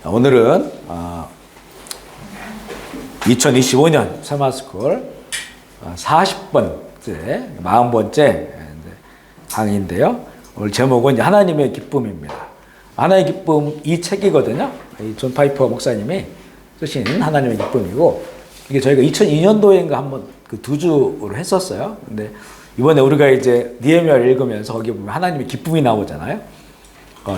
오늘은 2025년 세마스쿨 40번째, 40번째 강의인데요. 오늘 제목은 이제 하나님의 기쁨입니다. 하나님의 기쁨 이 책이거든요. 이 존 파이퍼 목사님이 쓰신 하나님의 기쁨이고, 이게 저희가 2002년도인가 한번 그 두 주로 했었어요. 근데 이번에 우리가 이제 느헤미야를 읽으면서 거기 보면 하나님의 기쁨이 나오잖아요.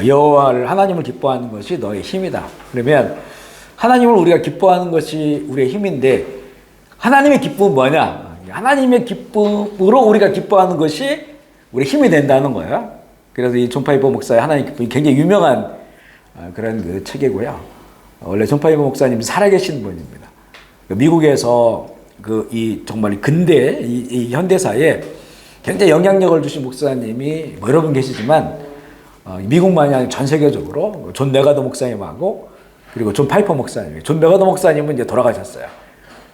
여호와를 하나님을 기뻐하는 것이 너의 힘이다. 그러면 하나님을 우리가 기뻐하는 것이 우리의 힘인데, 하나님의 기쁨은 뭐냐? 하나님의 기쁨으로 우리가 기뻐하는 것이 우리의 힘이 된다는 거예요. 그래서 이 존 파이퍼 목사의 하나님의 기쁨이 굉장히 유명한 그런 그 책이고요. 원래 존 파이퍼 목사님이 살아계신 분입니다. 미국에서 이 정말 근대 이 현대사에 굉장히 영향력을 주신 목사님이 여러 분 계시지만, 미국만이 아니라 전 세계적으로 존 메가더 목사님하고 그리고 존 파이퍼 목사님. 존 메가더 목사님은 이제 돌아가셨어요.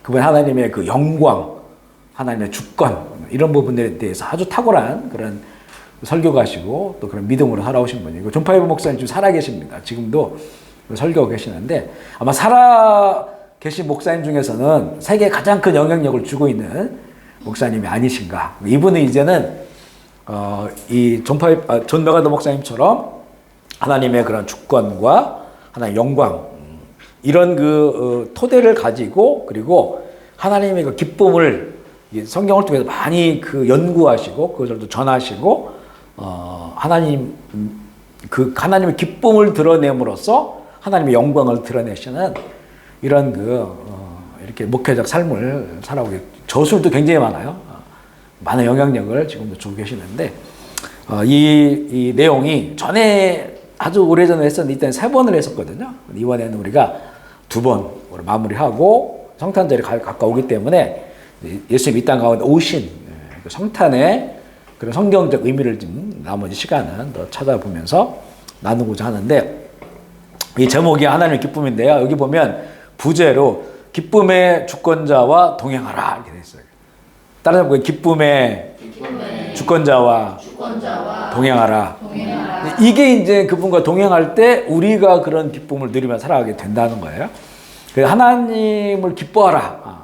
그분 하나님의 그 영광, 하나님의 주권, 이런 부분들에 대해서 아주 탁월한 그런 설교가시고 또 그런 믿음으로 살아오신 분이고, 존 파이퍼 목사님 지금 살아계십니다. 지금도 설교하고 계시는데, 아마 살아계신 목사님 중에서는 세계에 가장 큰 영향력을 주고 있는 목사님이 아니신가. 이분은 이제는 이 존 메가더 목사님처럼 하나님의 그런 주권과 하나님의 영광, 이런 그 토대를 가지고, 그리고 하나님의 그 기쁨을 성경을 통해서 많이 그 연구하시고 그것을 또 전하시고, 하나님의 기쁨을 드러냄으로써 하나님의 영광을 드러내시는 이런 이렇게 목회적 삶을 살아오게, 저술도 굉장히 많아요. 많은 영향력을 지금도 주고 계시는데, 이 내용이 전에 아주 오래전에 했었는데 이때는 3번을 했었거든요. 이번에는 우리가 2번으로 마무리하고 성탄절이 가까우기 때문에 예수님 이 땅 가운데 오신 성탄의 그런 성경적 의미를 좀 나머지 시간은 더 찾아보면서 나누고자 하는데, 이 제목이 하나님의 기쁨인데요. 여기 보면 부제로 기쁨의 주권자와 동행하라 이렇게 되어 있어요. 따라서 기쁨의 주권자와 동행하라. 이게 이제 그분과 동행할 때 우리가 그런 기쁨을 누리며 살아가게 된다는 거예요. 하나님을 기뻐하라.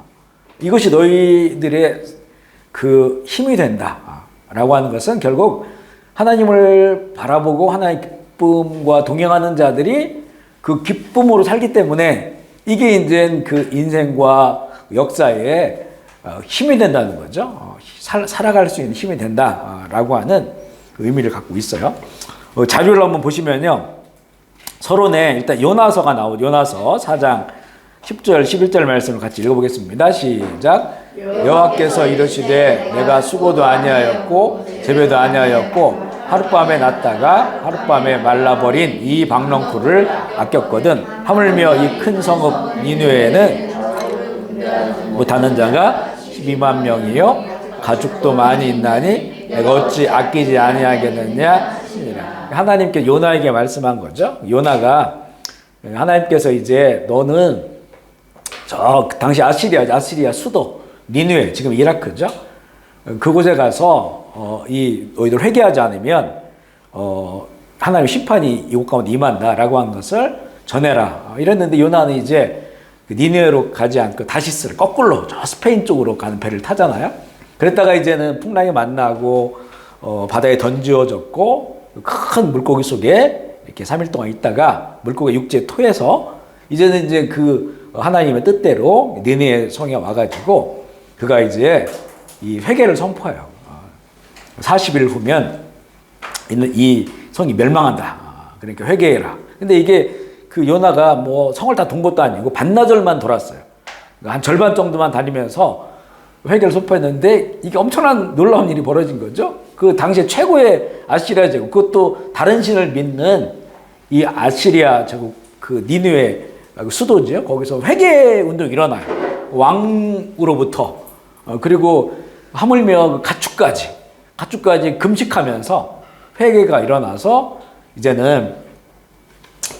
이것이 너희들의 그 힘이 된다. 라고 하는 것은 결국 하나님을 바라보고 하나님의 기쁨과 동행하는 자들이 그 기쁨으로 살기 때문에 이게 이제 그 인생과 역사에 힘이 된다는 거죠. 살아갈 수 있는 힘이 된다라고 하는 의미를 갖고 있어요. 자료를 한번 보시면요. 서론에 일단 요나서가 나오죠. 요나서 4장 10절, 11절 말씀을 같이 읽어보겠습니다. 시작. 여호와께서 이르시되 내가 수고도 아니하였고 재배도 아니하였고 하룻밤에 났다가 하룻밤에 말라버린 이 박넝쿨을 아꼈거든. 하물며 이 큰 성읍 니느웨에는 못하는 자가 12만 명이요 가축도 많이 있나니 내가 어찌 아끼지 아니하겠느냐. 하나님께 요나에게 말씀한 거죠. 요나가 하나님께서 이제 너는 저 당시 아시리아 수도 니느웨, 지금 이라크죠. 그곳에 가서 너희들 회개하지 않으면 하나님의 심판이 이곳 가운데 임한다라고 한 것을 전해라. 이랬는데 요나는 이제 니느웨로 가지 않고 다시스를 거꾸로 저 스페인 쪽으로 가는 배를 타잖아요. 그랬다가 이제는 풍랑이 만나고 바다에 던지어졌고 큰 물고기 속에 이렇게 3일 동안 있다가 물고기 육지에 토해서 이제는 이제 그 하나님의 뜻대로 니느웨 성에 와가지고 그가 이제 이 회개를 선포해요. 40일 후면 이 성이 멸망한다. 그러니까 회개해라. 근데 이게 그 요나가 뭐 성을 다 돈 것도 아니고 반나절만 돌았어요. 한 절반 정도만 다니면서 회개를 선포했는데 이게 엄청난 놀라운 일이 벌어진 거죠. 그 당시에 최고의 아시리아 제국, 그것도 다른 신을 믿는 이 아시리아 제국 그 니느웨 수도죠. 거기서 회개 운동이 일어나요. 왕으로부터 그리고 하물며 가축까지 금식하면서 회개가 일어나서 이제는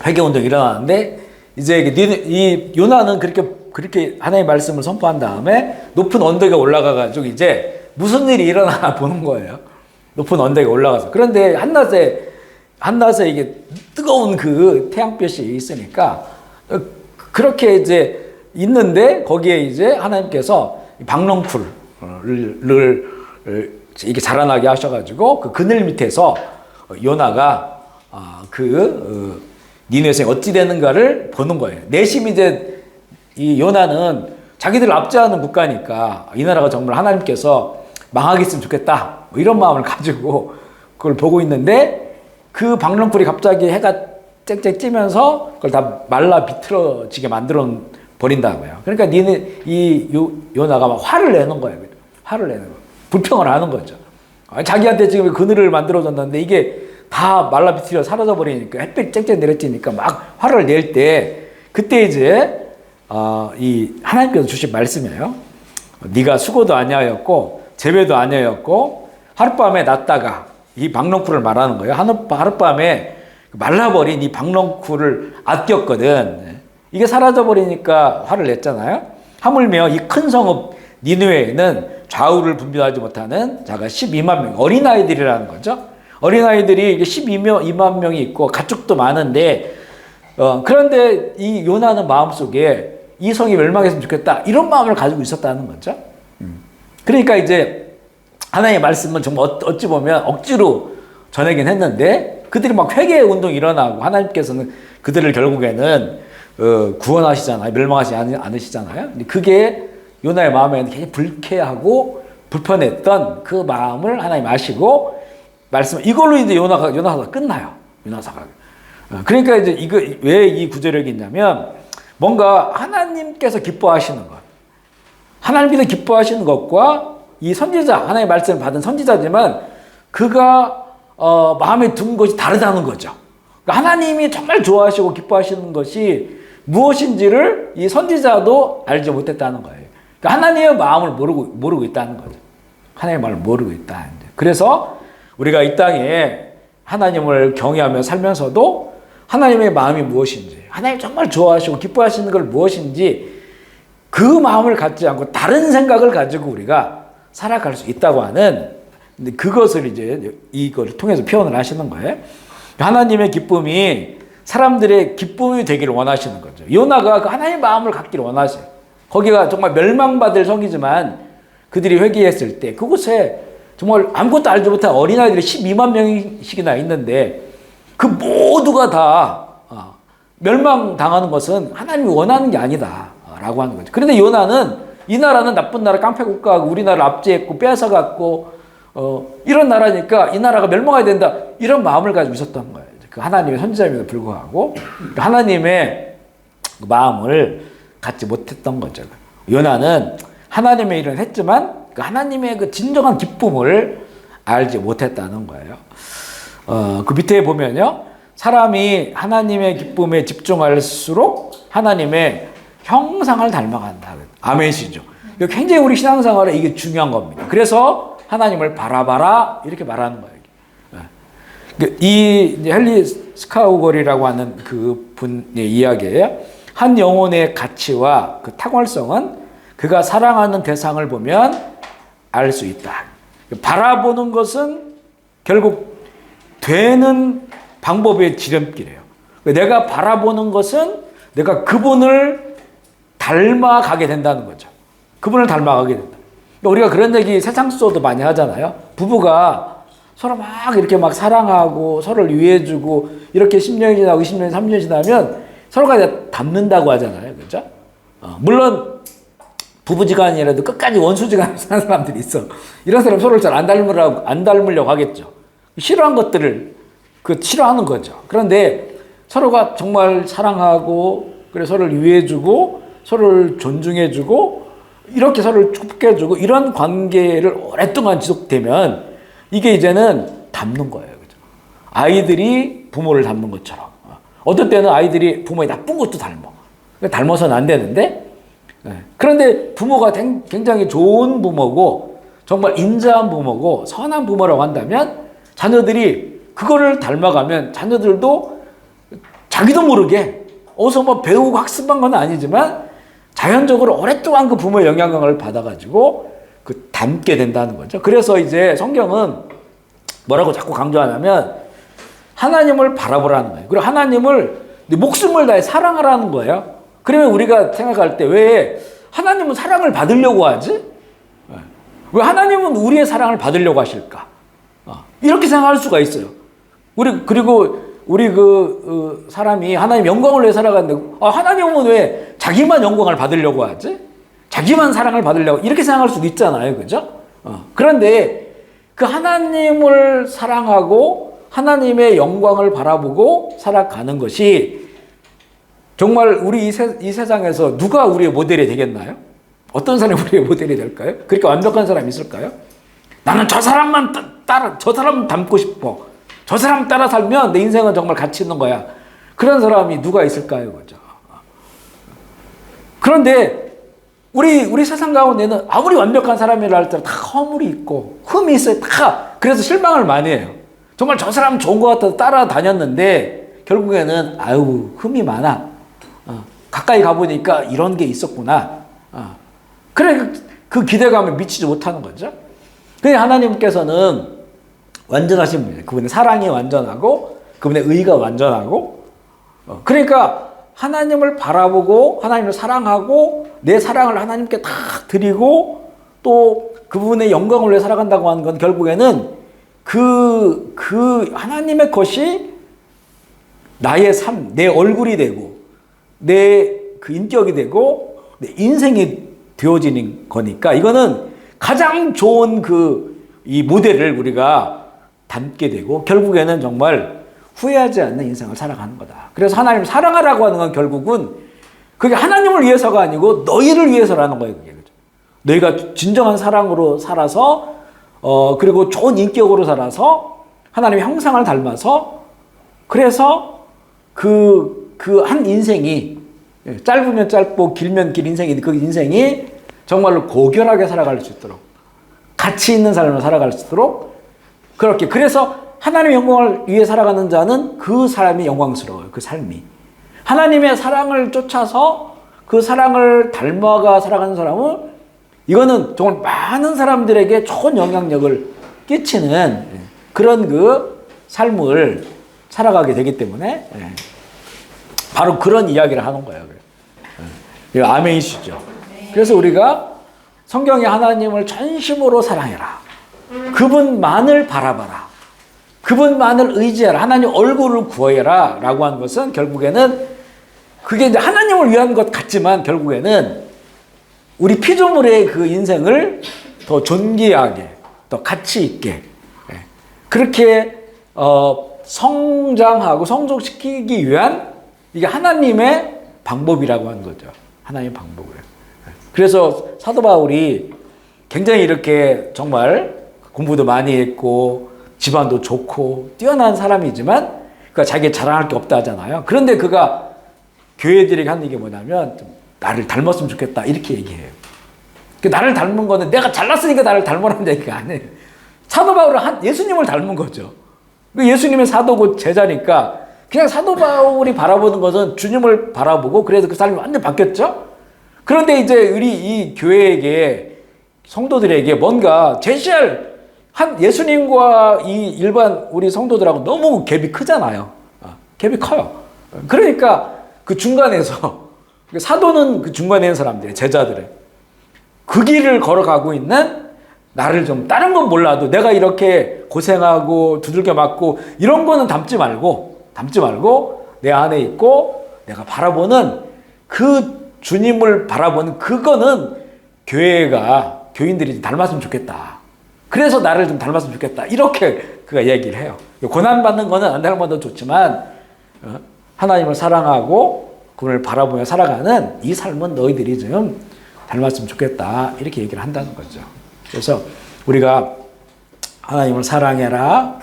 회개 운동이 일어나는데, 이제 이 요나는 그렇게 하나님의 말씀을 선포한 다음에 높은 언덕에 올라가가지고 이제 무슨 일이 일어나나 보는 거예요. 높은 언덕에 올라가서. 그런데 한낮에 이게 뜨거운 그 태양볕이 있으니까 그렇게 이제 있는데 거기에 이제 하나님께서 박넝쿨을 이게 자라나게 하셔가지고 그 그늘 밑에서 요나가 니느웨에 어찌 되는가를 보는 거예요. 내심 이제 이 요나는 자기들 압제하는 국가니까 이 나라가 정말 하나님께서 망하게 했으면 좋겠다 뭐 이런 마음을 가지고 그걸 보고 있는데 그 박넝쿨이 갑자기 해가 쨍쨍 찌면서 그걸 다 말라 비틀어지게 만들어 버린다고요. 그러니까 요나가 막 화를 내는 거예요. 화를 내는 거예요. 불평을 하는 거죠. 자기한테 지금 그늘을 만들어줬는데 이게 다 말라 비틀어 사라져 버리니까 햇빛 쨍쨍 내려지니까 막 화를 낼 때 그때 이제 이 하나님께서 주신 말씀이에요. 네가 수고도 아니하였고 재배도 아니하였고 하룻밤에 났다가 이 박넝쿨을 말하는 거예요. 하룻밤에 말라버린 이 박넝쿨을 아꼈거든. 이게 사라져버리니까 화를 냈잖아요. 하물며 이 큰 성읍 니느웨에는 좌우를 분별하지 못하는 자가 12만 명, 어린아이들이라는 거죠. 어린아이들이 이게 12만 명이 있고 가축도 많은데 그런데 이 요나는 마음속에 이 성이 멸망했으면 좋겠다 이런 마음을 가지고 있었다는 거죠. 그러니까 이제 하나님의 말씀은 정말 어찌 보면 억지로 전하긴 했는데 그들이 막 회개 운동이 일어나고 하나님께서는 그들을 결국에는 구원하시잖아요. 멸망하지 않으시잖아요. 근데 그게 요나의 마음에는 굉장히 불쾌하고 불편했던 그 마음을 하나님 아시고 이걸로 이제 요나사가 끝나요. 요나사가. 그러니까 이제 이거 왜 이 구절이 있냐면 뭔가 하나님께서 기뻐하시는 것, 하나님께서 기뻐하시는 것과 이 선지자, 하나님의 말씀을 받은 선지자지만 그가 마음에 둔 것이 다르다는 거죠. 그러니까 하나님이 정말 좋아하시고 기뻐하시는 것이 무엇인지를 이 선지자도 알지 못했다는 거예요. 그러니까 하나님의 마음을 모르고 있다는 거죠. 하나님의 마음을 모르고 있다. 그래서 우리가 이 땅에 하나님을 경외하며 살면서도 하나님의 마음이 무엇인지, 하나님 정말 좋아하시고 기뻐하시는 걸 무엇인지 그 마음을 갖지 않고 다른 생각을 가지고 우리가 살아갈 수 있다고 하는, 근데 그것을 이제 이걸 통해서 표현을 하시는 거예요. 하나님의 기쁨이 사람들의 기쁨이 되기를 원하시는 거죠. 요나가 그 하나님의 마음을 갖기를 원하세요. 거기가 정말 멸망받을 성이지만 그들이 회개했을 때 그곳에 정말 아무것도 알지 못한 어린아이들이 12만 명씩이나 있는데 그 모두가 다 멸망당하는 것은 하나님이 원하는 게 아니다 라고 하는 거죠. 그런데 요나는 이 나라는 나쁜 나라, 깡패 국가하고 우리나라를 압제했고 뺏어갔고 이런 나라니까 이 나라가 멸망해야 된다 이런 마음을 가지고 있었던 거예요. 그 하나님의 선지자임에도 불구하고 하나님의 마음을 갖지 못했던 거죠. 요나는 하나님의 일은 했지만 그 하나님의 그 진정한 기쁨을 알지 못했다는 거예요. 그 밑에 보면요, 사람이 하나님의 기쁨에 집중할수록 하나님의 형상을 닮아간다. 아멘이죠. 굉장히 우리 신앙생활에 이게 중요한 겁니다. 그래서 하나님을 바라봐라 이렇게 말하는 거예요. 이 헨리 스카우걸이라고 하는 그 분의 이야기예요. 한 영혼의 가치와 그 탁월성은 그가 사랑하는 대상을 보면 알 수 있다. 바라보는 것은 결국 되는 방법의 지름길이에요. 내가 바라보는 것은 내가 그분을 닮아가게 된다는 거죠. 그분을 닮아가게 된다. 우리가 그런 얘기 세상 속도 많이 하잖아요. 부부가 서로 막 이렇게 막 사랑하고 서로를 위해주고 이렇게 10년이 지나고 20년, 30년이 지나면 서로가 이제 닮는다고 하잖아요. 그죠? 물론 부부지간이라도 끝까지 원수지간을 사는 사람들이 있어. 이런 사람 서로를 잘 안 닮으려고 하겠죠. 싫어한 것들을 싫어하는 거죠. 그런데 서로가 정말 사랑하고 그래 서로를 위해주고 서로를 존중해주고 이렇게 서로를 축복해주고 이런 관계를 오랫동안 지속되면 이게 이제는 닮는 거예요. 그죠? 아이들이 부모를 닮는 것처럼. 어떨 때는 아이들이 부모의 나쁜 것도 닮아서는 안 되는데 그런데 부모가 굉장히 좋은 부모고 정말 인자한 부모고 선한 부모라고 한다면 자녀들이 그거를 닮아가면 자녀들도 자기도 모르게 어디서 뭐 배우고 학습한 건 아니지만 자연적으로 오랫동안 그 부모의 영향을 받아가지고 닮게 된다는 거죠. 그래서 이제 성경은 뭐라고 자꾸 강조하냐면 하나님을 바라보라는 거예요. 그리고 하나님을 근데 목숨을 다해 사랑하라는 거예요. 그러면 우리가 생각할 때 왜 하나님은 사랑을 받으려고 하지? 왜 하나님은 우리의 사랑을 받으려고 하실까? 이렇게 생각할 수가 있어요. 그리고 우리 사람이 하나님 영광을 위해 살아가는데, 하나님은 왜 자기만 영광을 받으려고 하지? 자기만 사랑을 받으려고, 이렇게 생각할 수도 있잖아요. 그죠? 그런데 그 하나님을 사랑하고 하나님의 영광을 바라보고 살아가는 것이 정말 우리 이 세상에서 누가 우리의 모델이 되겠나요? 어떤 사람이 우리의 모델이 될까요? 그렇게 완벽한 사람이 있을까요? 나는 저 사람만 저 사람 닮고 싶어. 저 사람 따라 살면 내 인생은 정말 가치 있는 거야. 그런 사람이 누가 있을까요? 그죠? 그런데 우리 세상 가운데는 아무리 완벽한 사람이라 할지라도 다 허물이 있고 흠이 있어요. 다. 그래서 실망을 많이 해요. 정말 저 사람 좋은 것 같아서 따라다녔는데 결국에는 흠이 많아. 가까이 가보니까 이런 게 있었구나. 그래, 그 기대감에 미치지 못하는 거죠. 그냥 하나님께서는 완전하신 분이에요. 그분의 사랑이 완전하고 그분의 의가 완전하고, 그러니까 하나님을 바라보고 하나님을 사랑하고 내 사랑을 하나님께 다 드리고 또 그분의 영광을 위해 살아간다고 하는 건 결국에는 그 하나님의 것이 나의 삶, 내 얼굴이 되고 내 그 인격이 되고 내 인생이 되어지는 거니까 이거는 가장 좋은 이 모델을 우리가 담게 되고 결국에는 정말 후회하지 않는 인생을 살아가는 거다. 그래서 하나님을 사랑하라고 하는 건 결국은 그게 하나님을 위해서가 아니고 너희를 위해서라는 거예요. 그게. 너희가 진정한 사랑으로 살아서 그리고 좋은 인격으로 살아서 하나님의 형상을 닮아서 그래서 그 한 인생이 짧으면 짧고 길면 길 인생이 그 인생이 정말로 고결하게 살아갈 수 있도록 가치 있는 삶을 살아갈 수 있도록 그렇게 그래서 하나님의 영광을 위해 살아가는 자는 그 사람이 영광스러워요. 그 삶이. 하나님의 사랑을 쫓아서 그 사랑을 닮아가 살아가는 사람은 이거는 정말 많은 사람들에게 좋은 영향력을 끼치는 그런 그 삶을 살아가게 되기 때문에 바로 그런 이야기를 하는 거예요. 아멘이시죠. 그래서 우리가 성경에 하나님을 전심으로 사랑해라. 그분만을 바라봐라. 그분만을 의지하라. 하나님 얼굴을 구해라. 라고 하는 것은 결국에는 그게 이제 하나님을 위한 것 같지만 결국에는 우리 피조물의 그 인생을 더 존귀하게, 더 가치 있게, 그렇게 성장하고 성숙시키기 위한 이게 하나님의 방법이라고 하는 거죠. 하나님의 방법을. 그래서 사도 바울이 굉장히 이렇게 정말 공부도 많이 했고 집안도 좋고 뛰어난 사람이지만 그러니까 자기 자랑할 게 없다 하잖아요. 그런데 그가 교회들에게 하는 얘기 뭐냐면 나를 닮았으면 좋겠다 이렇게 얘기해요. 나를 닮은 거는 내가 잘났으니까 나를 닮으라는 얘기가 아니에요. 사도 바울은 예수님을 닮은 거죠. 예수님의 사도고 제자니까 그냥 사도 바울이 바라보는 것은 주님을 바라보고 그래서 그 삶이 완전 바뀌었죠. 그런데 이제 우리 이 교회에게 성도들에게 뭔가 제시할 한 예수님과 이 일반 우리 성도들하고 너무 갭이 크잖아요. 갭이 커요. 그러니까 그 중간에서 사도는 그 중간에 있는 사람들의 제자들의 그 길을 걸어가고 있는 나를 좀 다른 건 몰라도 내가 이렇게 고생하고 두들겨 맞고 이런 거는 담지 말고 내 안에 있고 내가 바라보는 그 주님을 바라보는 그거는 교인들이 닮았으면 좋겠다. 그래서 나를 좀 닮았으면 좋겠다. 이렇게 그가 얘기를 해요. 고난받는 거는 안 닮아도 좋지만 하나님을 사랑하고 그분을 바라보며 살아가는 이 삶은 너희들이 좀 닮았으면 좋겠다. 이렇게 얘기를 한다는 거죠. 그래서 우리가 하나님을 사랑해라.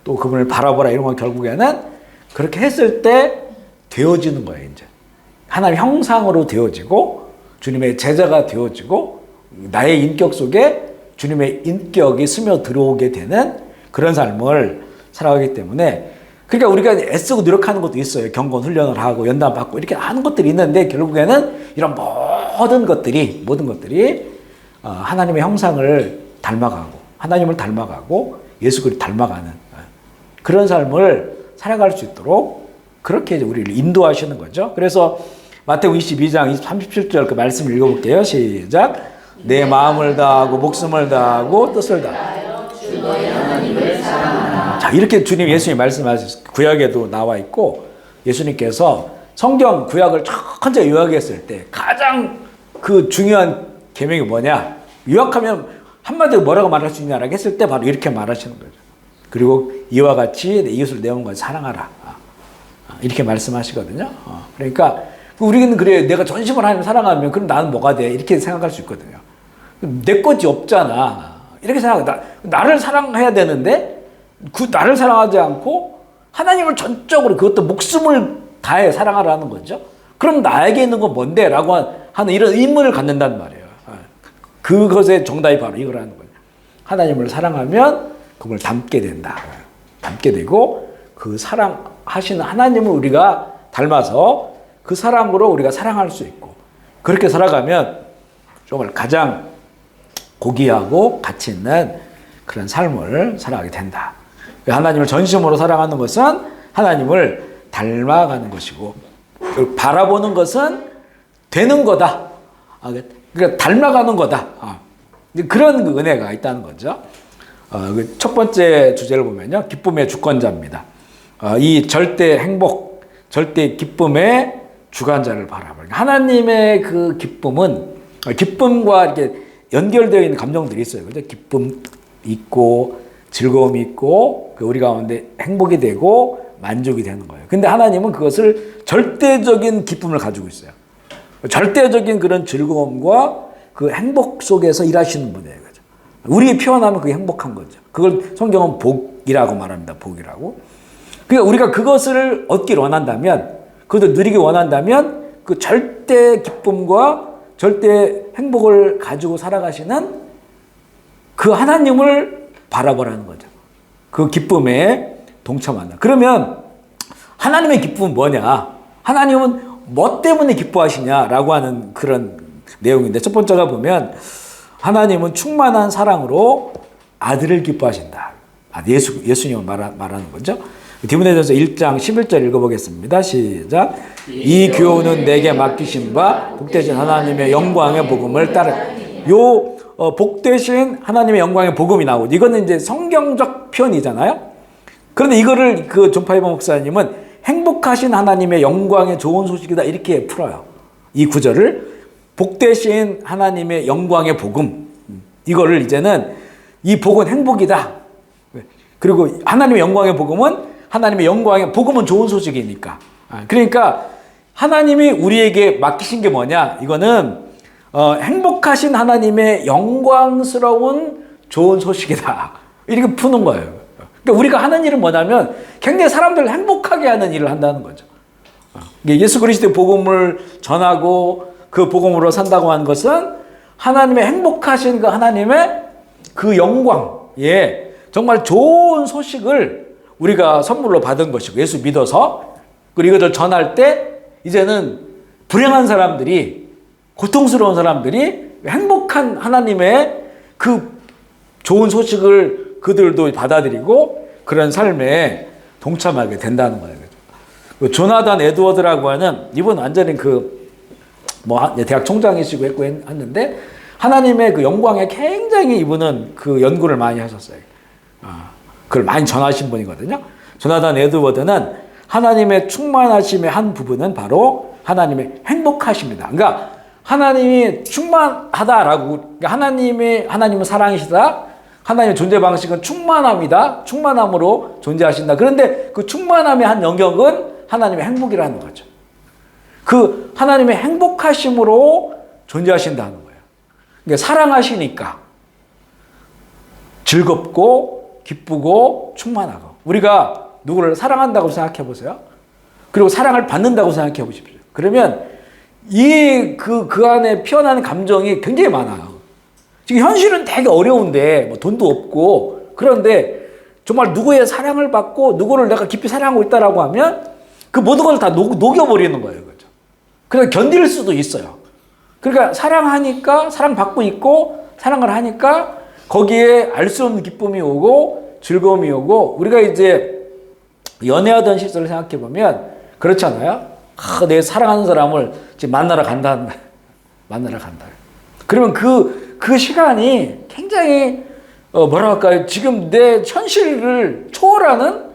또 그분을 바라보라. 이런 건 결국에는 그렇게 했을 때 되어지는 거예요. 이제 하나님 형상으로 되어지고 주님의 제자가 되어지고 나의 인격 속에 주님의 인격이 스며 들어오게 되는 그런 삶을 살아가기 때문에 그러니까 우리가 애쓰고 노력하는 것도 있어요. 경건 훈련을 하고 연단 받고 이렇게 하는 것들이 있는데 결국에는 이런 모든 것들이 하나님의 형상을 닮아가고 하나님을 닮아가고 예수 그리스도를 닮아가는 그런 삶을 살아갈 수 있도록 그렇게 이제 우리를 인도하시는 거죠. 그래서 마태복음 22장 37절 그 말씀 읽어볼게요. 시작. 내 마음을 다하고 목숨을 다하고 뜻을 다하고 자, 이렇게 주님 예수님이 말씀하셨어요. 구약에도 나와 있고 예수님께서 성경 구약을 천천히 요약했을 때 가장 그 중요한 계명이 뭐냐? 요약하면 한마디로 뭐라고 말할 수 있냐라고 했을 때 바로 이렇게 말하시는 거죠. 그리고 이와 같이 내 이웃을 내 몸과 사랑하라. 이렇게 말씀하시거든요. 그러니까 우리는 그래요. 내가 전심을 하나님 사랑하면 그럼 나는 뭐가 돼? 이렇게 생각할 수 있거든요. 내 것이 없잖아. 이렇게 생각해. 나를 사랑해야 되는데 그 나를 사랑하지 않고 하나님을 전적으로 그것도 목숨을 다해 사랑하라는 거죠. 그럼 나에게 있는 건 뭔데? 라고 하는 이런 의문을 갖는단 말이에요. 그것의 정답이 바로 이거라는 거예요. 하나님을 사랑하면 그걸 닮게 된다. 닮게 되고 그 사랑하시는 하나님을 우리가 닮아서 그 사랑으로 우리가 사랑할 수 있고 그렇게 살아가면 정말 가장 고귀하고 가치 있는 그런 삶을 살아가게 된다. 하나님을 전심으로 사랑하는 것은 하나님을 닮아가는 것이고 바라보는 것은 되는 거다. 그러니까 닮아가는 거다. 그런 은혜가 있다는 거죠. 첫 번째 주제를 보면요. 기쁨의 주권자입니다. 이 절대 행복, 절대 기쁨의 주관자를 바라보는 하나님의 그 기쁨은 기쁨과 이렇게 연결되어 있는 감정들이 있어요. 그죠? 기쁨 있고 즐거움이 있고 우리 가운데 행복이 되고 만족이 되는 거예요. 근데 하나님은 그것을 절대적인 기쁨을 가지고 있어요. 절대적인 그런 즐거움과 그 행복 속에서 일하시는 분이에요. 그죠? 우리 표현하면 그게 행복한 거죠. 그걸 성경은 복이라고 말합니다. 복이라고. 그러니까 우리가 그것을 얻기를 원한다면, 그것을 누리기 원한다면 그 절대 기쁨과 절대 행복을 가지고 살아가시는 그 하나님을 바라보라는 거죠. 그 기쁨에 동참한다. 그러면 하나님의 기쁨은 뭐냐? 하나님은 뭐 때문에 기뻐하시냐라고 하는 그런 내용인데 첫 번째가 보면 하나님은 충만한 사랑으로 아들을 기뻐하신다. 예수님을 말하는 거죠. 디모데전서 1장 11절 읽어보겠습니다. 시작. 이 교훈은 내게 맡기신 바 복되신 하나님의 영광의 복음을 따르. 복되신 하나님의 영광의 복음이 나오고 이거는 이제 성경적 표현이잖아요. 그런데 이거를 그 존 파이버 목사님은 행복하신 하나님의 영광의 좋은 소식이다 이렇게 풀어요. 이 구절을 복되신 하나님의 영광의 복음 이거를 이제는 이 복은 행복이다. 그리고 하나님의 영광의 복음은 하나님의 영광의 복음은 좋은 소식이니까. 그러니까 하나님이 우리에게 맡기신 게 뭐냐? 이거는 행복하신 하나님의 영광스러운 좋은 소식이다. 이렇게 푸는 거예요. 그러니까 우리가 하는 일은 뭐냐면 굉장히 사람들을 행복하게 하는 일을 한다는 거죠. 예수 그리스도의 복음을 전하고 그 복음으로 산다고 하는 것은 하나님의 행복하신 그 하나님의 그 영광, 정말 좋은 소식을 우리가 선물로 받은 것이고 예수 믿어서 그리고 이것을 전할 때 이제는 불행한 사람들이 고통스러운 사람들이 행복한 하나님의 그 좋은 소식을 그들도 받아들이고 그런 삶에 동참하게 된다는 거예요. 조나단 에드워드라고 하는 이분 완전히 대학 총장이시고 했는데 하나님의 그 영광에 굉장히 이분은 그 연구를 많이 하셨어요. 그걸 많이 전하신 분이거든요. 조나단 에드워드는 하나님의 충만하심의 한 부분은 바로 하나님의 행복하심이다. 그러니까 하나님이 충만하다라고, 그러니까 하나님은 사랑이시다. 하나님의 존재 방식은 충만함이다. 충만함으로 존재하신다. 그런데 그 충만함의 한 영역은 하나님의 행복이라는 거죠. 그 하나님의 행복하심으로 존재하신다는 거예요. 그러니까 사랑하시니까 즐겁고 기쁘고 충만하고 우리가 누구를 사랑한다고 생각해 보세요. 그리고 사랑을 받는다고 생각해 보십시오. 그러면 그 안에 피어나는 감정이 굉장히 많아요. 지금 현실은 되게 어려운데 돈도 없고 그런데 정말 누구의 사랑을 받고 누구를 내가 깊이 사랑하고 있다라고 하면 그 모든 걸 다 녹여버리는 거예요. 그죠? 그래서 견딜 수도 있어요. 그러니까 사랑하니까 사랑받고 있고 사랑을 하니까 거기에 알 수 없는 기쁨이 오고 즐거움이 오고 우리가 이제 연애하던 시절을 생각해 보면 그렇잖아요. 내 사랑하는 사람을 지금 만나러 간다. 만나러 간다. 그러면 그 시간이 굉장히 뭐랄까요? 지금 내 현실을 초월하는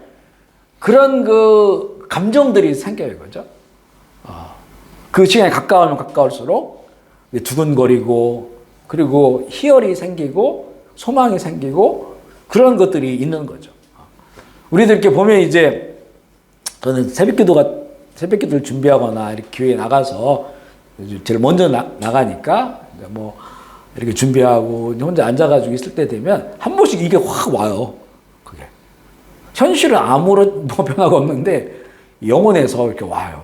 그런 그 감정들이 생겨요, 그죠? 그 시간이 가까우면 가까울수록 두근거리고 그리고 희열이 생기고 소망이 생기고 그런 것들이 있는 거죠. 우리들 이렇게 보면 이제 저는 새벽기도를 준비하거나 이렇게 교회에 나가서 제일 먼저 나가니까 뭐 이렇게 준비하고 혼자 앉아가지고 있을 때 되면 한 번씩 이게 확 와요. 그게 현실은 아무런 변화가 없는데 영혼에서 이렇게 와요.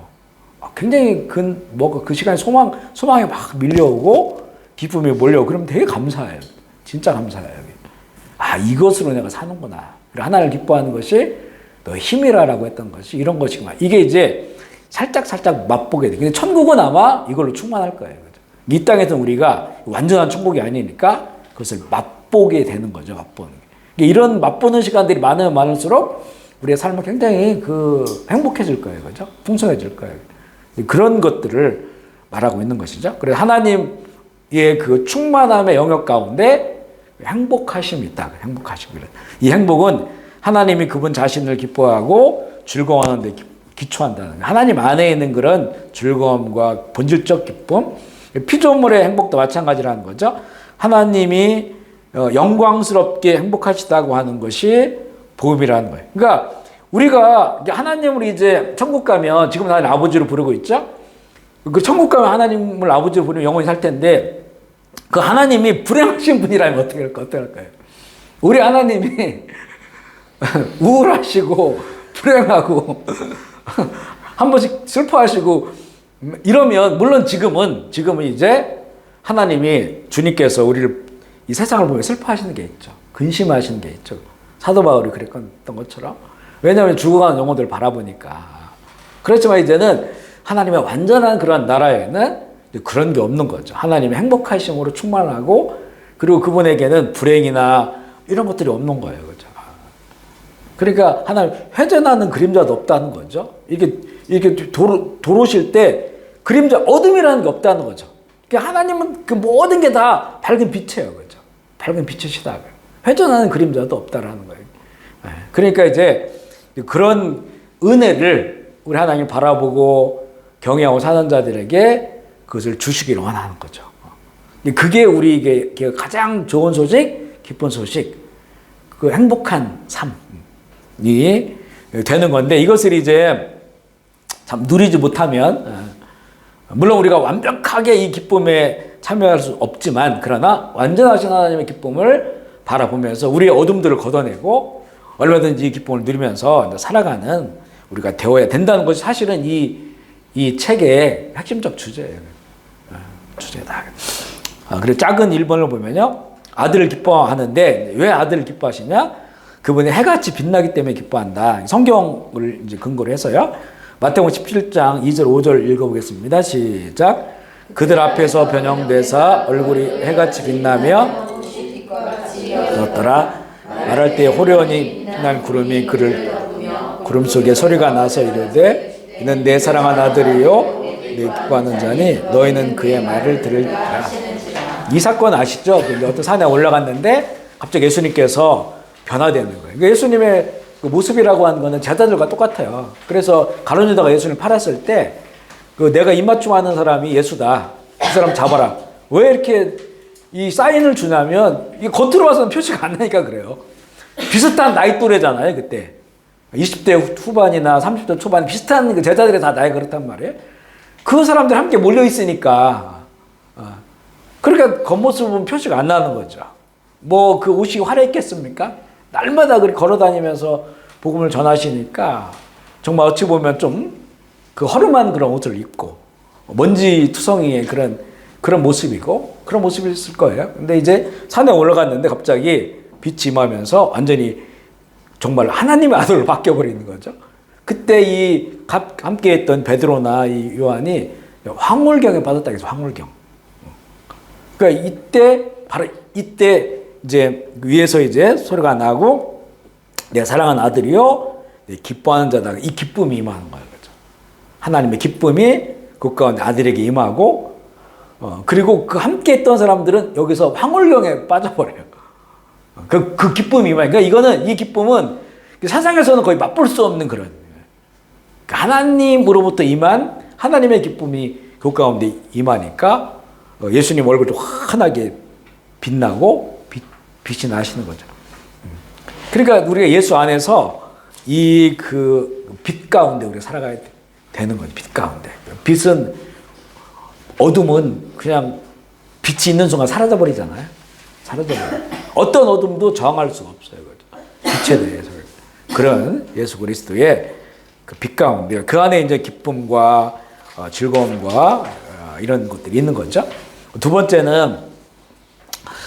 굉장히 그 시간에 소망이 막 밀려오고 기쁨이 몰려오고 그러면 되게 감사해요. 진짜 감사해요. 이것으로 내가 사는구나. 그리고 하나님을 기뻐하는 것이 너 힘이라라고 했던 것이 이런 것이구나. 이게 이제 살짝 맛보게 돼. 근데 천국은 아마 이걸로 충만할 거예요. 그죠? 이 땅에서는 우리가 완전한 천국이 아니니까 그것을 맛보게 되는 거죠. 맛보는 게. 이런 맛보는 시간들이 많으면 많을수록 우리의 삶은 굉장히 행복해질 거예요. 그죠? 풍성해질 거예요. 그런 것들을 말하고 있는 것이죠. 그래서 하나님의 그 충만함의 영역 가운데 행복하심이 있다. 행복하심. 이 행복은 하나님이 그분 자신을 기뻐하고 즐거워하는 데 기초한다는 거예요. 하나님 안에 있는 그런 즐거움과 본질적 기쁨, 피조물의 행복도 마찬가지라는 거죠. 하나님이 영광스럽게 행복하시다고 하는 것이 복음이라는 거예요. 그러니까 우리가 하나님을 이제 천국 가면 지금 하나님 아버지로 부르고 있죠. 그 천국 가면 하나님을 아버지로 부르면 영원히 살 텐데 그 하나님이 불행하신 분이라면 어떻게 할까요? 우리 하나님이 우울하시고 불행하고 한 번씩 슬퍼하시고 이러면 물론 지금은 이제 하나님이 주님께서 우리를 이 세상을 보면 슬퍼하시는 게 있죠. 근심하시는 게 있죠. 사도 바울이 그랬던 것처럼. 왜냐하면 죽어가는 영혼들을 바라보니까. 그렇지만 이제는 하나님의 완전한 그런 나라에는 그런 게 없는 거죠. 하나님의 행복하심으로 충만하고 그리고 그분에게는 불행이나 이런 것들이 없는 거예요. 그죠? 그러니까 하나님 회전하는 그림자도 없다는 거죠. 이게 도로실 때 그림자 어둠이라는 게 없다는 거죠. 그러니까 하나님은 그 모든 게 다 밝은 빛이에요. 그죠? 밝은 빛이시다. 회전하는 그림자도 없다라는 거예요. 그러니까 이제 그런 은혜를 우리 하나님 바라보고 경외하고 사는 자들에게 그것을 주시기를 원하는 거죠. 그게 우리에게 가장 좋은 소식, 기쁜 소식, 그 행복한 삶이 되는 건데 이것을 이제 참 누리지 못하면 물론 우리가 완벽하게 이 기쁨에 참여할 수 없지만 그러나 완전하신 하나님의 기쁨을 바라보면서 우리의 어둠들을 걷어내고 얼마든지 이 기쁨을 누리면서 살아가는 우리가 되어야 된다는 것이 사실은 이 책의 핵심적 주제예요. 주제다. 그리고 작은 1번을 보면요. 아들을 기뻐하는데 왜 아들을 기뻐하시냐? 그분이 해같이 빛나기 때문에 기뻐한다. 성경을 이제 근거로 해서요. 마태복음 17장 2절 5절 읽어보겠습니다. 시작. 그들 앞에서 변형되사 얼굴이 해같이 빛나며 들었더라. 말할 때 호련히 빛난 구름이 그를 구름 속에 소리가 나서 이르되 이는 내 사랑한 아들이요 내 기뻐하는 자니 너희는 그의 말을 들으리라. 이 사건 아시죠? 어떤 산에 올라갔는데 갑자기 예수님께서 변화되는 거예요. 그러니까 예수님의 그 모습이라고 하는 거는 제자들과 똑같아요. 그래서 가룟 유다가 예수님을 팔았을 때 내가 입맞춤하는 사람이 예수다. 그 사람 잡아라. 왜 이렇게 이 사인을 주냐면 이게 겉으로 봐서는 표시가 안 나니까 그래요. 비슷한 나이 또래잖아요. 그때 20대 후반이나 30대 초반 비슷한 제자들이 다 나이가 그렇단 말이에요. 그 사람들 함께 몰려 있으니까 그러니까 겉모습 보면 표시가 안 나는 거죠. 뭐 그 옷이 화려했겠습니까? 날마다 그렇게 걸어 다니면서 복음을 전하시니까 정말 어찌 보면 좀 그 허름한 그런 옷을 입고 먼지 투성이의 그런 모습이고 그런 모습이었을 거예요. 근데 이제 산에 올라갔는데 갑자기 빛이 임하면서 완전히 정말 하나님의 아들로 바뀌어버리는 거죠. 그때 이 함께 했던 베드로나 이 요한이 황홀경에 빠졌다 해서 황홀경. 그러니까 바로 이때 이제 위에서 이제 소리가 나고 내 사랑하는 아들이요 내 기뻐하는 자다. 이 기쁨이 임하는 거예요. 그렇죠? 하나님의 기쁨이 그 가운데 아들에게 임하고 그리고 그 함께 했던 사람들은 여기서 황홀경에 빠져버려요. 그 기쁨이 임하니까 이 기쁨은 세상에서는 거의 맛볼 수 없는 그런 하나님으로부터 임한 하나님의 기쁨이 그 가운데 임하니까 예수님 얼굴도 환하게 빛나고 빛이 나시는 거죠. 그러니까 우리가 예수 안에서 이 그 빛 가운데 우리가 살아가야 되는 거죠. 빛 가운데. 빛은 어둠은 그냥 빛이 있는 순간 사라져 버리잖아요. 사라져버려요. 어떤 어둠도 저항할 수가 없어요. 빛에 대해서. 그런 예수 그리스도의 그 빛 가운데 그 안에 이제 기쁨과 즐거움과 이런 것들이 있는 거죠. 두 번째는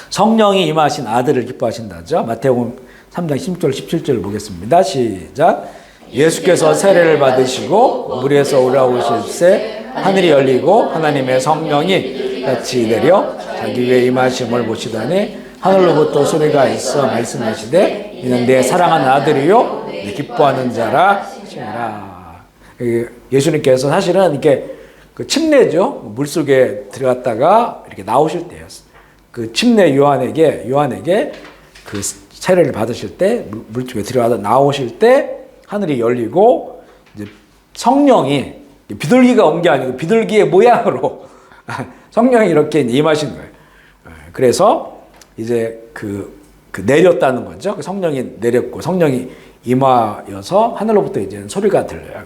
성령이 임하신 아들을 기뻐하신다죠. 마태복음 3장 16절 17절 보겠습니다. 시작. 예수께서 세례를 받으시고 물 위에서 올라오실새 하늘이 열리고 하나님의 성령이 같이 내려 자기 위에 임하심을 보시더니 하늘로부터 소리가 있어 말씀하시되 이는 내 사랑하는 아들이요 내 기뻐하는 자라 하시니라. 예수님께서 사실은 이렇게 그 침례죠. 물속에 들어갔다가 이렇게 나오실 때였어요. 그 침례 요한에게 그 세례를 받으실 때 물속에 들어가다 나오실 때 하늘이 열리고 이제 성령이 비둘기가 온 게 아니고 비둘기의 모양으로 성령이 이렇게 임하신 거예요. 그래서 이제 그 내렸다는 거죠. 성령이 내렸고 성령이 임하여서 하늘로부터 이제 소리가 들려요.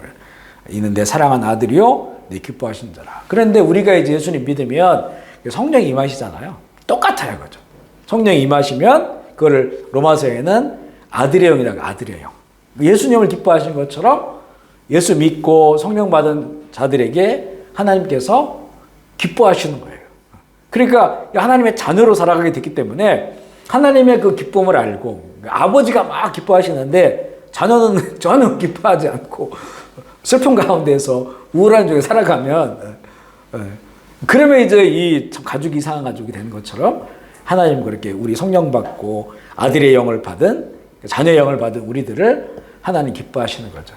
이는 내 사랑하는 아들이요 내 기뻐하신 자라. 그런데 우리가 이제 예수님 믿으면 성령이 임하시잖아요. 똑같아요, 그죠? 성령이 임하시면 그거를 로마서에는 아들의 영이라고 아들의 영. 예수님을 기뻐하신 것처럼 예수 믿고 성령 받은 자들에게 하나님께서 기뻐하시는 거예요. 그러니까 하나님의 자녀로 살아가게 됐기 때문에 하나님의 그 기쁨을 알고 아버지가 막 기뻐하시는데 자녀는 전혀 기뻐하지 않고 슬픔 가운데서 우울한 중에 살아가면 그러면 이제 이 참 가족이 이상한 가족이 되는 것처럼 하나님 그렇게 우리 성령 받고 아들의 영을 받은 자녀의 영을 받은 우리들을 하나님 기뻐하시는 거죠.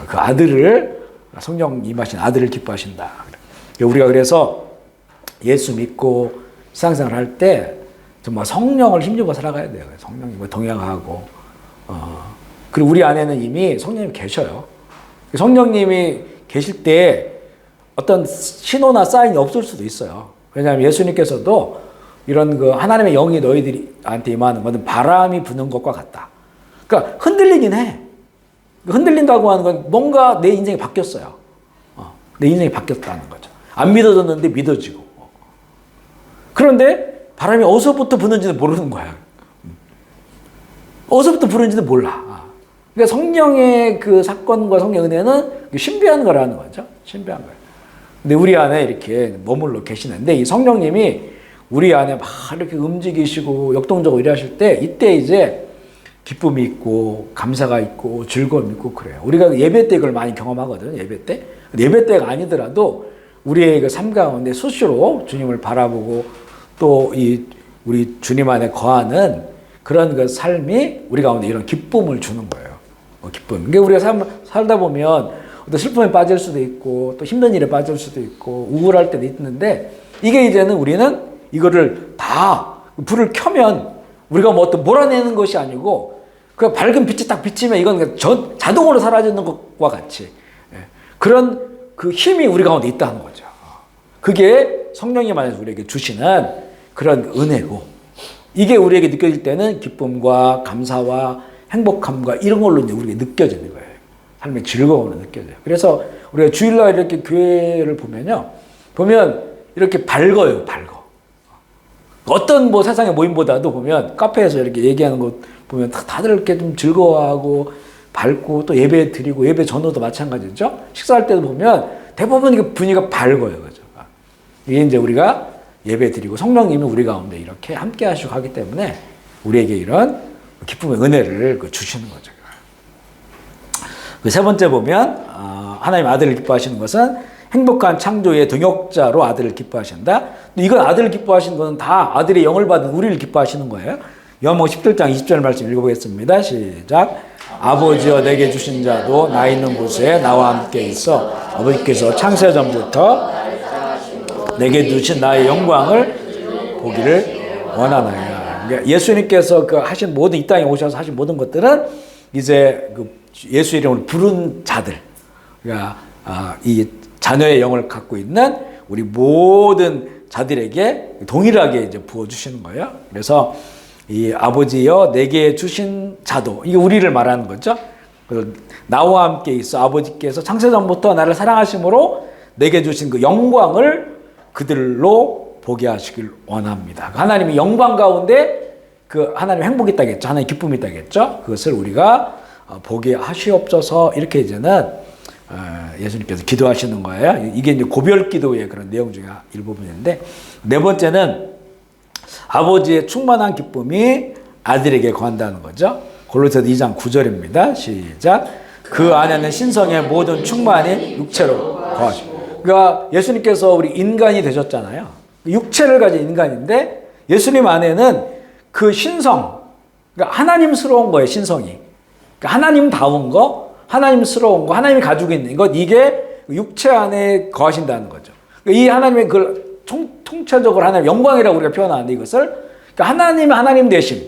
그 아들을 성령 임하신 아들을 기뻐하신다. 우리가 그래서 예수 믿고 신앙생활 할 때 정말 성령을 힘입어 살아가야 돼요. 성령이 동행하고 그리고 우리 안에는 이미 성령님이 계셔요. 성령님이 계실 때 어떤 신호나 사인이 없을 수도 있어요. 왜냐하면 예수님께서도 이런 그 하나님의 영이 너희들한테 임하는 것은 바람이 부는 것과 같다. 그러니까 흔들리긴 해. 흔들린다고 하는 건 뭔가 내 인생이 바뀌었어요. 내 인생이 바뀌었다는 거죠. 안 믿어졌는데 믿어지고. 그런데 바람이 어디서부터 부는지는 모르는 거야. 어디서부터 부는지는 몰라. 그러니까 성령의 그 사건과 성령 은혜는 신비한 거라는 거죠. 신비한 거예요. 근데 우리 안에 이렇게 머물러 계시는데 이 성령님이 우리 안에 막 이렇게 움직이시고 역동적으로 일하실 때 이때 이제 기쁨이 있고 감사가 있고 즐거움이 있고 그래요. 우리가 예배 때 이걸 많이 경험하거든요. 예배 때. 예배 때가 아니더라도 우리의 그 삶 가운데 수시로 주님을 바라보고 또 우리 주님 안에 거하는 그런 그 삶이 우리 가운데 이런 기쁨을 주는 거예요. 기쁨. 그러니까 우리가 살다 보면 어떤 슬픔에 빠질 수도 있고 또 힘든 일에 빠질 수도 있고 우울할 때도 있는데 이게 이제는 우리는 이거를 다 불을 켜면 우리가 뭐 어떤 몰아내는 것이 아니고 그 밝은 빛이 딱 비치면 이건 자동으로 사라지는 것과 같이 그런 그 힘이 우리 가운데 있다는 거죠. 그게 성령님 안에서 우리에게 주시는 그런 은혜고 이게 우리에게 느껴질 때는 기쁨과 감사와 행복함과 이런 걸로 이제 우리에게 느껴지는 거예요. 삶의 즐거움으로 느껴져요. 그래서 우리가 주일날 이렇게 교회를 보면 이렇게 밝아요, 밝아. 어떤 뭐 세상의 모임보다도 보면 카페에서 이렇게 얘기하는 것 보면 다들 이렇게 좀 즐거워하고 밝고 또 예배 드리고 예배 전후도 마찬가지죠. 식사할 때도 보면 대부분 이게 분위기가 밝아요, 그죠? 이게 이제 우리가 예배 드리고 성령님이 우리 가운데 이렇게 함께 하시고 하기 때문에 우리에게 이런 기쁨의 은혜를 주시는 거죠. 세 번째 보면 하나님 아들을 기뻐하시는 것은 행복한 창조의 동역자로 아들을 기뻐하신다. 이건 아들을 기뻐하시는 것은 다 아들의 영을 받은 우리를 기뻐하시는 거예요. 요한복음 17장 20절 말씀 읽어보겠습니다. 시작. 아버지여 내게 주신 자도 나 있는 곳에 나와 함께 있어 아버지께서 창세전부터 내게 주신 나의 영광을 보기를 원하나이다. 그러니까 예수님께서 그 하신 모든 이 땅에 오셔서 하신 모든 것들은 이제 그 예수 이름으로 부른 자들, 그러니까 이 자녀의 영을 갖고 있는 우리 모든 자들에게 동일하게 이제 부어주시는 거예요. 그래서 이 아버지여 내게 주신 자도, 이게 우리를 말하는 거죠. 나와 함께 있어 아버지께서 창세전부터 나를 사랑하심으로 내게 주신 그 영광을 그들로 보게 하시길 원합니다. 하나님이 영광 가운데 그 하나님의 행복이 있다겠죠. 하나님의 기쁨이 있다겠죠. 그것을 우리가 보게 하시옵소서, 이렇게 이제는 예수님께서 기도하시는 거예요. 이게 이제 고별 기도의 그런 내용 중에 일부분인데, 네 번째는 아버지의 충만한 기쁨이 아들에게 거한다는 거죠. 골로새서 2장 9절입니다. 시작. 그 안에는 신성의 모든 충만이 육체로 거하시고. 그러니까 예수님께서 우리 인간이 되셨잖아요. 육체를 가진 인간인데 예수님 안에는 그 신성, 그러니까 하나님스러운 거예요. 신성이. 그러니까 하나님다운 거, 하나님스러운 거, 하나님이 가지고 있는 것, 이게 육체 안에 거하신다는 거죠. 그러니까 이 하나님의 그 통체적으로 하나님의 영광이라고 우리가 표현하는데, 이것을 그러니까 하나님 되심,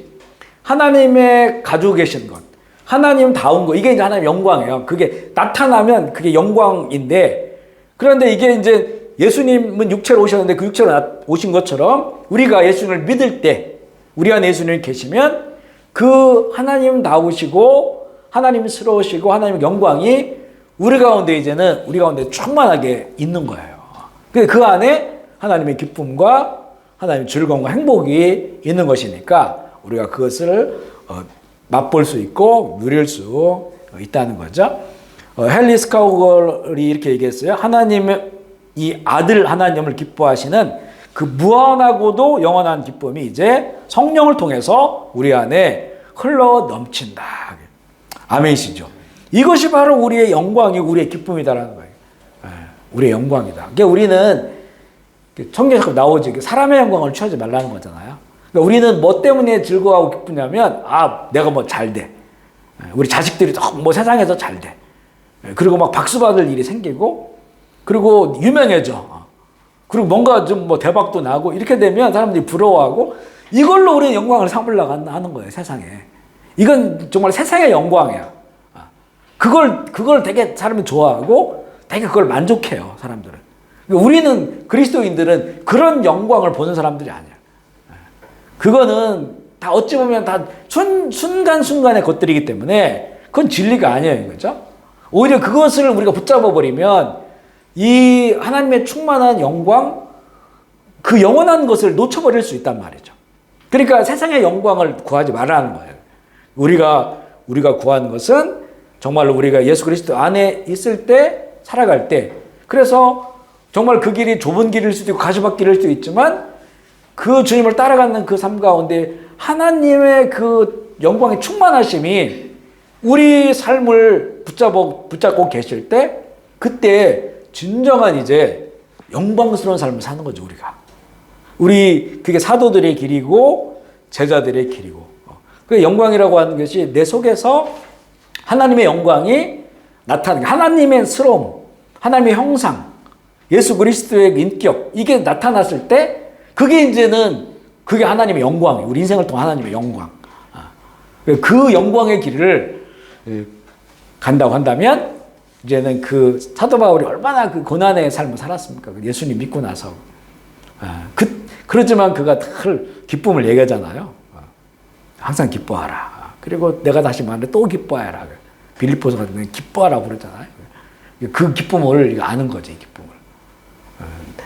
하나님의 가지고 계신 것, 하나님다운 거, 이게 이제 하나님의 영광이에요. 그게 나타나면 그게 영광인데, 그런데 이게 이제 예수님은 육체로 오셨는데 그 육체로 오신 것처럼 우리가 예수님을 믿을 때, 우리 안에 예수님이 계시면 그 하나님다우시고 하나님스러우시고 하나님의 영광이 우리 가운데 이제는 우리 가운데 충만하게 있는 거예요. 그 안에 하나님의 기쁨과 하나님의 즐거움과 행복이 있는 것이니까 우리가 그것을 맛볼 수 있고 누릴 수 있다는 거죠. 헨리 스카우걸이 이렇게 얘기했어요. 하나님의 이 아들 하나님을 기뻐하시는 그 무한하고도 영원한 기쁨이 이제 성령을 통해서 우리 안에 흘러 넘친다. 아멘이시죠. 이것이 바로 우리의 영광이, 우리의 기쁨이다라는 거예요. 우리의 영광이다. 그러니까 우리는 성경에 자꾸 나오지, 사람의 영광을 취하지 말라는 거잖아요. 그러니까 우리는 뭐 때문에 즐거워하고 기쁘냐면, 내가 뭐 잘 돼. 우리 자식들이 뭐 세상에서 잘 돼. 그리고 막 박수 받을 일이 생기고, 그리고 유명해져. 그리고 뭔가 좀 뭐 대박도 나고, 이렇게 되면 사람들이 부러워하고, 이걸로 우리는 영광을 삼으려고 하는 거예요, 세상에. 이건 정말 세상의 영광이야. 그걸 되게 사람이 좋아하고, 되게 그걸 만족해요, 사람들은. 우리는, 그리스도인들은 그런 영광을 보는 사람들이 아니야. 그거는 다 어찌 보면 다 순간순간의 것들이기 때문에 그건 진리가 아니에요, 그죠? 오히려 그것을 우리가 붙잡아 버리면 이 하나님의 충만한 영광, 그 영원한 것을 놓쳐버릴 수 있단 말이죠. 그러니까 세상의 영광을 구하지 말라는 거예요. 우리가 구하는 것은 정말로 우리가 예수 그리스도 안에 있을 때, 살아갈 때, 그래서 정말 그 길이 좁은 길일 수도 있고 가시밭길일 수도 있지만 그 주님을 따라가는 그 삶 가운데 하나님의 그 영광의 충만하심이 우리 삶을 붙잡고 계실 때, 그때 진정한 이제 영광스러운 삶을 사는 거죠, 우리가. 그게 사도들의 길이고 제자들의 길이고. 그 영광이라고 하는 것이 내 속에서 하나님의 영광이 나타나는, 하나님의 스러움, 하나님의 형상, 예수 그리스도의 인격, 이게 나타났을 때 그게 하나님의 영광이에요. 우리 인생을 통한 하나님의 영광. 그 영광의 길을 간다고 한다면, 이제는 그 사도 바울이 얼마나 그 고난의 삶을 살았습니까? 예수님 믿고 나서. 그렇지만 그가 늘 기쁨을 얘기하잖아요. 항상 기뻐하라. 그리고 내가 다시 말하는데 또 기뻐하라. 빌립보서 같은 데는 기뻐하라 그러잖아요. 그 기쁨을 아는 거지, 이 기쁨을.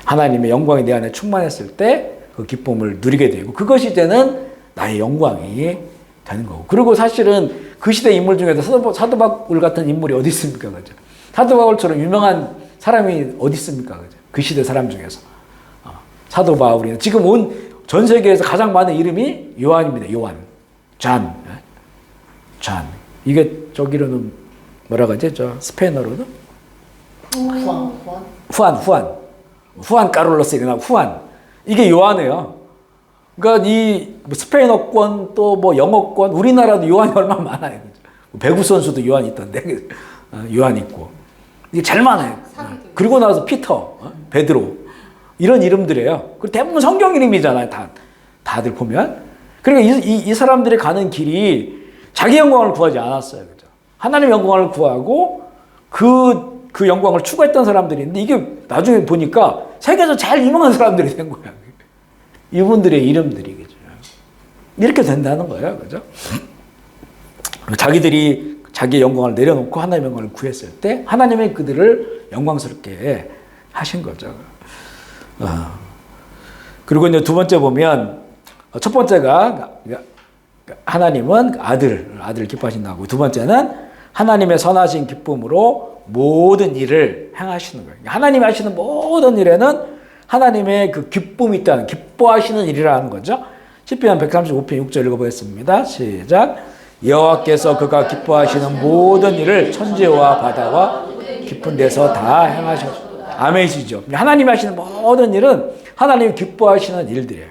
하나님의 영광이 내 안에 충만했을 때 그 기쁨을 누리게 되고, 그것이 이제는 나의 영광이 되는 거고. 그리고 사실은 그 시대 인물 중에서 사도 바울 같은 인물이 어디 있습니까? 그죠? 사도 바울처럼 유명한 사람이 어디 있습니까? 그죠? 그 시대 사람 중에서. 사도 바울이 지금 온 전 세계에서 가장 많은 이름이 요한입니다. 요한. 잔. 이게 저기로는 뭐라고 하지? 스페인어로는? 후안 카를로스가 후안. 이게 요한이에요. 그러니까 이 스페인어권 또 뭐 영어권, 우리나라도 요한이 얼마나 많아요. 배구 선수도 요한 있던데, 요한 있고. 이게 제일 많아요. 그리고 나서 피터, 베드로. 이런 이름들이에요. 그리고 대부분 성경 이름이잖아요. 다들 보면. 그러니까 이 사람들이 가는 길이 자기 영광을 구하지 않았어요. 그죠? 하나님의 영광을 구하고 그 영광을 추구했던 사람들인데 이게 나중에 보니까 세계에서 제일 유명한 사람들이 된 거야. 이분들의 이름들이. 그죠? 이렇게 된다는 거예요. 그죠? 자기들이 자기의 영광을 내려놓고 하나님의 영광을 구했을 때 하나님의 그들을 영광스럽게 하신 거죠. 그리고 이제 두 번째 보면 첫 번째가 하나님은 아들을 기뻐하신다고, 두 번째는 하나님의 선하신 기쁨으로 모든 일을 행하시는 거예요. 하나님이 하시는 모든 일에는 하나님의 그 기쁨이 있다는, 기뻐하시는 일이라는 거죠. 시편 135편 6절 읽어보겠습니다. 시작. 여호와께서 그가 기뻐하시는 모든 일을 천지와 바다와 깊은 데서 다 행하셨다. 아멘이시죠. 하나님이 하시는 모든 일은 하나님이 기뻐하시는 일들이에요.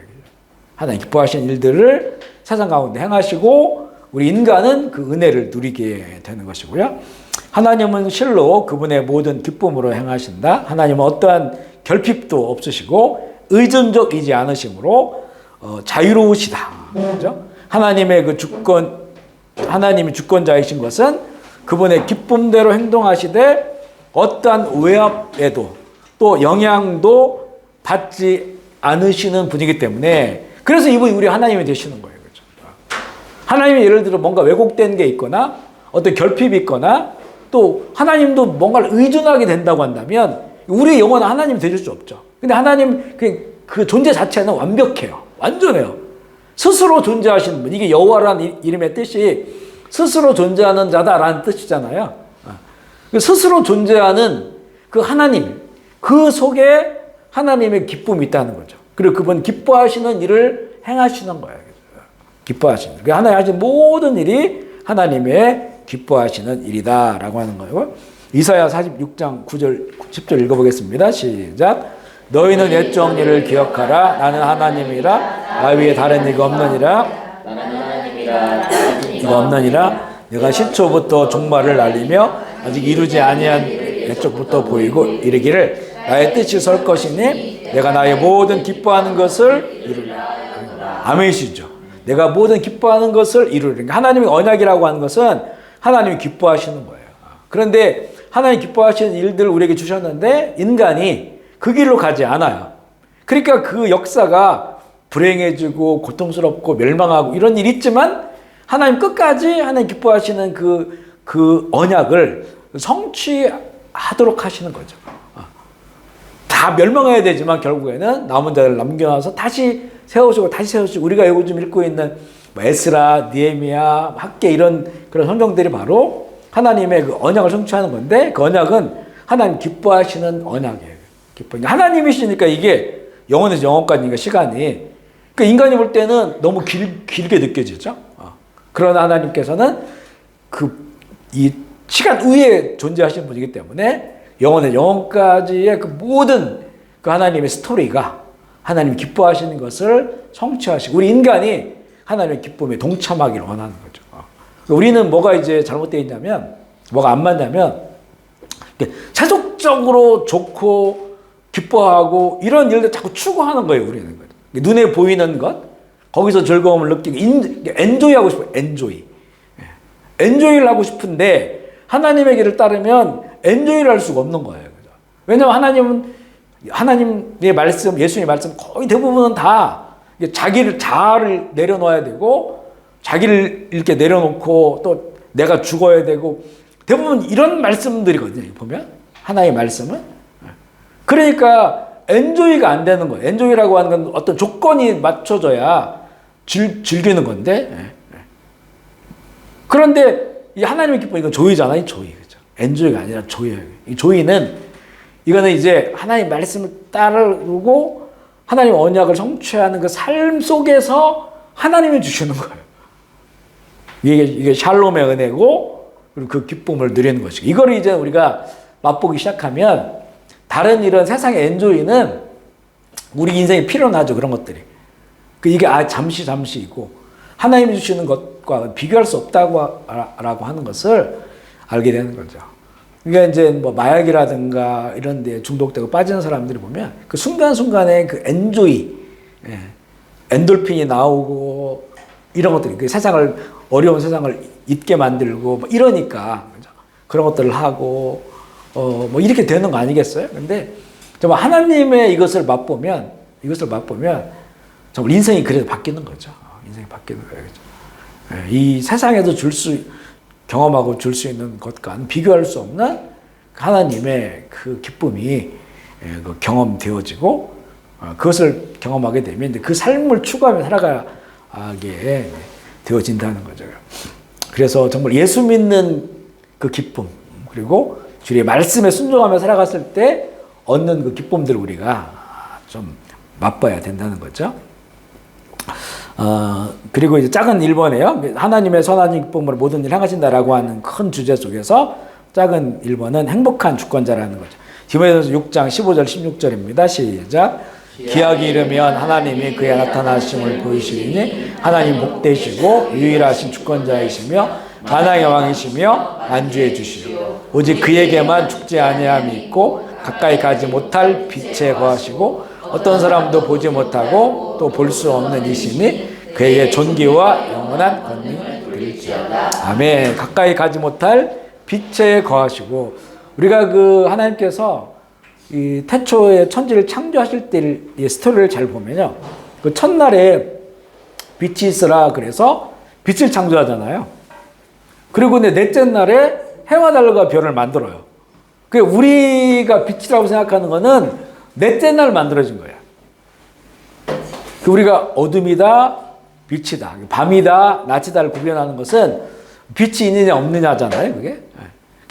하나님 기뻐하시는 일들을 세상 가운데 행하시고 우리 인간은 그 은혜를 누리게 되는 것이고요. 하나님은 실로 그분의 모든 기쁨으로 행하신다. 하나님은 어떠한 결핍도 없으시고 의존적이지 않으심으로 자유로우시다. 그죠? 하나님의 그 하나님이 주권자이신 것은 그분의 기쁨대로 행동하시되 어떠한 외압에도 또 영향도 받지 않으시는 분이기 때문에, 그래서 이분이 우리 하나님이 되시는 거예요. 그렇죠? 하나님이 예를 들어 뭔가 왜곡된 게 있거나 어떤 결핍이 있거나 또 하나님도 뭔가를 의존하게 된다고 한다면 우리의 영혼은 하나님이 되실 수 없죠. 근데 하나님 그 존재 자체는 완벽해요. 완전해요. 스스로 존재하시는 분. 이게 여호와라는 이름의 뜻이 스스로 존재하는 자다라는 뜻이잖아요. 스스로 존재하는 그 하나님, 그 속에 하나님의 기쁨이 있다는 거죠. 그리고 그분 기뻐하시는 일을 행하시는 거예요. 기뻐하시는. 하나님 하신 모든 일이 하나님의 기뻐하시는 일이다라고 하는 거예요. 이사야 46장 9절, 10절 읽어보겠습니다. 시작. 너희는 옛 정리를 기억하라. 나는 하나님이라. 나 위에 다른 이가 없느니라. 이가 없느니라. 내가 시초부터 종말을 날리며 아직 이루지 아니한 옛적부터 보이고 이르기를 나의 뜻이 설 것이니 내가 나의 모든 기뻐하는 것을 이루리라. 아멘이시죠. 내가 모든 기뻐하는 것을 이루리라. 하나님의 언약이라고 하는 것은 하나님이 기뻐하시는 거예요. 그런데 하나님 기뻐하시는 일들을 우리에게 주셨는데 인간이 그 길로 가지 않아요. 그러니까 그 역사가 불행해지고 고통스럽고 멸망하고 이런 일이 있지만 하나님 끝까지 하나님 기뻐하시는 그 언약을 성취하도록 하시는 거죠. 다 멸망해야 되지만 결국에는 남은 자를 남겨놔서 다시 세우시고 다시 세우시고, 우리가 요즘 읽고 있는 에스라, 느헤미야, 학개 이런 그런 성경들이 바로 하나님의 그 언약을 성취하는 건데, 그 언약은 하나님 기뻐하시는 언약이에요. 하나님이시니까 이게 영원에서 영원까지니까 시간이, 그러니까 인간이 볼 때는 너무 길게 느껴지죠. 그러나 하나님께서는 이 시간 위에 존재하시는 분이기 때문에 영원에서 영원까지의 그 모든 그 하나님의 스토리가 하나님 기뻐하시는 것을 성취하시고, 우리 인간이 하나님의 기쁨에 동참하기를 원하는 거죠. 우리는 뭐가 이제 잘못되어 있냐면, 뭐가 안 맞냐면 세속적으로 좋고 기뻐하고 이런 일들 자꾸 추구하는 거예요. 우리는 눈에 보이는 것, 거기서 즐거움을 느끼고 엔조이 하고 싶어요. 엔조이를 하고 싶은데 하나님의 길을 따르면 엔조이를 할 수가 없는 거예요. 왜냐하면 하나님의 말씀, 예수님의 말씀 거의 대부분은 다 자기를 내려놓아야 되고, 자기를 이렇게 내려놓고 또 내가 죽어야 되고, 대부분 이런 말씀들이거든요. 보면 하나님의 말씀은. 그러니까 엔조이가 안 되는 거예요. 엔조이라고 하는 건 어떤 조건이 맞춰져야 즐기는 건데, 그런데 이 하나님의 기쁨, 이건 조이잖아요. 조이. 그죠? 엔조이가 아니라 조이예요. 이 조이는, 이거는 이제 하나님 말씀을 따르고 하나님 언약을 성취하는 그 삶 속에서 하나님이 주시는 거예요. 이게 샬롬의 은혜고, 그리고 그 기쁨을 누리는 것이고, 이걸 이제 우리가 맛보기 시작하면 다른 이런 세상의 엔조이는 우리 인생에 필요는 하죠. 그런 것들이. 이게 잠시이고, 하나님이 주시는 것, 것과 비교할 수 없다고 라고 하는 것을 알게 되는 거죠. 그러니까 이제 뭐 마약이라든가 이런 데 중독되고 빠지는 사람들이 보면 그 순간순간에 그 엔조이, 엔돌핀이 나오고 이런 것들이 그 세상을, 어려운 세상을 잊게 만들고 뭐 이러니까 그런 것들을 하고 뭐 이렇게 되는 거 아니겠어요? 근데 정말 하나님의 이것을 맛보면 정말 인생이 그래도 바뀌는 거죠. 인생이 바뀌는 거예요. 그렇죠? 이 세상에서 경험하고 줄 수 있는 것과는 비교할 수 없는 하나님의 그 기쁨이 경험되어지고 그것을 경험하게 되면 그 삶을 추구하며 살아가게 되어진다는 거죠. 그래서 정말 예수 믿는 그 기쁨, 그리고 주의 말씀에 순종하며 살아갔을 때 얻는 그 기쁨들을 우리가 좀 맛봐야 된다는 거죠. 그리고 이제 작은 1번에요. 하나님의 선한 기쁨으로 모든 일을 행하신다라고 하는 큰 주제 속에서 작은 1번은 행복한 주권자라는 거죠. 디모데전서 6장 15절 16절입니다. 시작. 기약이 이르면 하나님이 그의 나타나심을 보이시리니 하나님 복되시고 유일하신 주권자이시며 만왕의 왕이시며 안주해 주시오. 오직 그에게만 죽지 아니함이 있고 가까이 가지 못할 빛에 거하시고 어떤 사람도 보지 못하고 또 볼 수 없는 이시니 그에게 존귀와 영원한 권능이 드릴지어다. 아멘. 가까이 가지 못할 빛에 거하시고, 우리가 그 하나님께서 이 태초에 천지를 창조하실 때 이 스토리를 잘 보면요, 그 첫날에 빛이 있으라 그래서 빛을 창조하잖아요. 그리고 넷째 날에 해와 달과 별을 만들어요. 그 우리가 빛이라고 생각하는 거는 넷째 날 만들어진 거예요. 우리가 어둠이다, 빛이다, 밤이다, 낮이다를 구별하는 것은 빛이 있느냐 없느냐잖아요, 그게.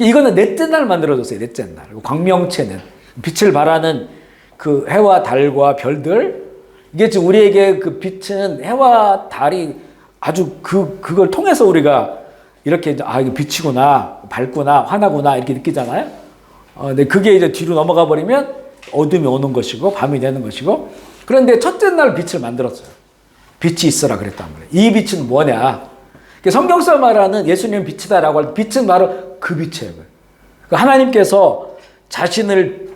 이거는 넷째 날 만들어졌어요, 넷째 날. 광명체는 빛을 발하는 그 해와 달과 별들, 이게 지금 우리에게 그 빛은 해와 달이 아주 그걸 통해서 우리가 이렇게 이게 빛이구나, 밝구나, 환하구나 이렇게 느끼잖아요. 근데 그게 이제 뒤로 넘어가 버리면 어둠이 오는 것이고 밤이 되는 것이고. 그런데 첫째 날 빛을 만들었어요. 빛이 있어라 그랬단 말이에요. 이 빛은 뭐냐? 성경서 말하는 예수님 빛이다라고 할 때 빛은 바로 그 빛이에요. 하나님께서 자신의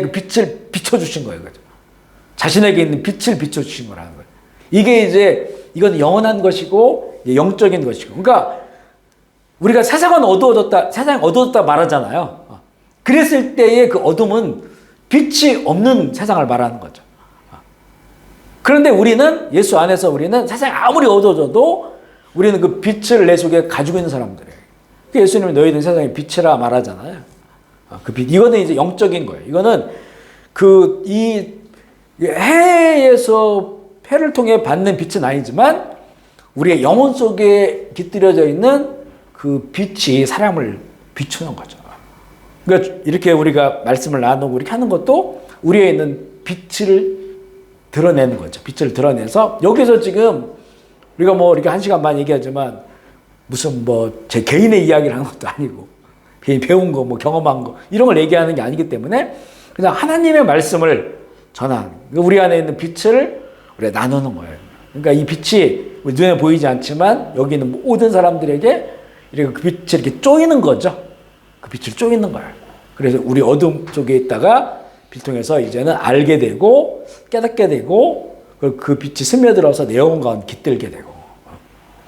그 빛을 비춰주신 거예요. 그죠? 자신에게 있는 빛을 비춰주신 거라는 거예요. 이건 영원한 것이고 영적인 것이고. 그러니까 우리가 세상은 어두워졌다 말하잖아요. 그랬을 때의 그 어둠은 빛이 없는 세상을 말하는 거죠. 그런데 우리는 예수 안에서 우리는 세상이 아무리 어두워져도 우리는 그 빛을 내 속에 가지고 있는 사람들이에요. 예수님이 너희들 세상의 빛이라 말하잖아요. 그 빛, 이거는 이제 영적인 거예요. 이거는 이 해에서 해를 통해 받는 빛은 아니지만 우리의 영혼 속에 깃들여져 있는 그 빛이 사람을 비추는 거죠. 그러니까 이렇게 우리가 말씀을 나누고 이렇게 하는 것도 우리에 있는 빛을 드러내는 거죠. 빛을 드러내서 여기서 지금 우리가 뭐 이렇게 1시간 반 얘기하지만 무슨 뭐 제 개인의 이야기를 하는 것도 아니고 개인 배운 거, 뭐 경험한 거 이런 걸 얘기하는 게 아니기 때문에 그냥 하나님의 말씀을 전하는, 우리 안에 있는 빛을 우리가 나누는 거예요. 그러니까 이 빛이 눈에 보이지 않지만 여기 있는 모든 사람들에게 이렇게 그 빛이 이렇게 쪼이는 거죠. 그 빛을 쪼이는 거예요. 그래서 우리 어둠 속에 있다가 빛을 통해서 이제는 알게 되고 깨닫게 되고 그 빛이 스며들어서 내 영혼 가운데 깃들게 되고,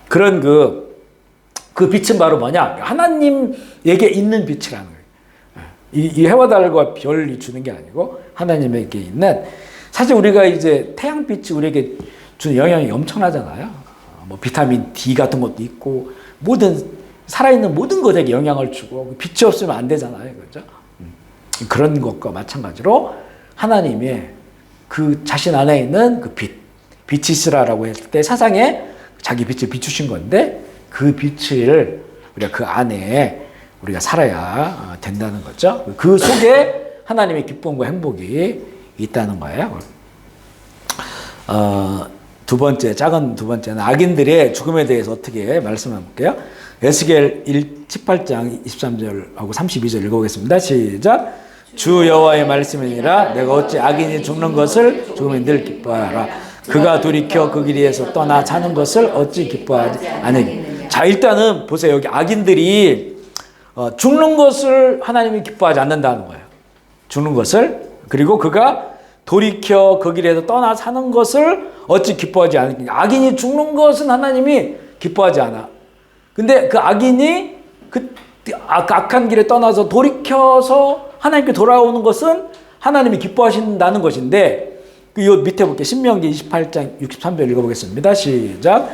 그런 그 빛은 바로 뭐냐? 하나님에게 있는 빛이라는 거예요. 이 해와 달과 별이 주는 게 아니고 하나님에게 있는, 사실 우리가 이제 태양빛이 우리에게 주는 영향이 엄청나잖아요. 뭐 비타민 D 같은 것도 있고 살아있는 모든 것에게 영향을 주고 빛이 없으면 안 되잖아요. 그렇죠? 그런 것과 마찬가지로 하나님의 그 자신 안에 있는 그 빛이 있으라라고 했을 때 세상에 자기 빛을 비추신 건데 그 빛을 우리가 그 안에 우리가 살아야 된다는 거죠. 그 속에 하나님의 기쁨과 행복이 있다는 거예요. 작은 두 번째는 악인들의 죽음에 대해서 어떻게 말씀해 볼게요. 에스겔 18장 23절하고 32절 읽어보겠습니다. 시작. 주 여호와의 말씀이니라. 내가 어찌 악인이 죽는 것을 죽음이 늘 기뻐하라. 그가 돌이켜 그 길에서 떠나 사는 것을 어찌 기뻐하지 않으니. 자, 일단은 보세요. 여기 악인들이 죽는 것을 하나님이 기뻐하지 않는다는 거예요. 죽는 것을. 그리고 그가 돌이켜 그 길에서 떠나 사는 것을 어찌 기뻐하지 않으니. 악인이 죽는 것은 하나님이 기뻐하지 않아. 근데 그 악인이 그 악한 길에 떠나서 돌이켜서 하나님께 돌아오는 것은 하나님이 기뻐하신다는 것인데, 요 밑에 볼게요. 신명기 28장 63절 읽어보겠습니다. 시작.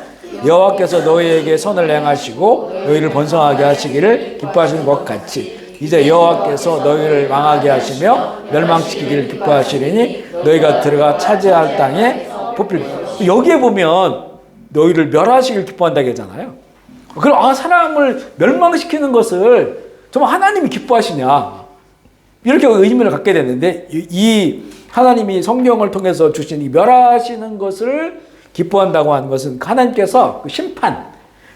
여호와께서 너희에게 선을 행하시고 너희를 번성하게 하시기를 기뻐하시는 것 같이 이제 여호와께서 너희를 망하게 하시며 멸망시키기를 기뻐하시리니 너희가 들어가 차지할 땅에 뽑힐. 여기에 보면 너희를 멸하시길 기뻐한다고 하잖아요. 그럼 사람을 멸망시키는 것을 정말 하나님이 기뻐하시냐, 이렇게 의문을 갖게 되는데, 이 하나님이 성경을 통해서 주신 이 멸하시는 것을 기뻐한다고 하는 것은 하나님께서 그 심판,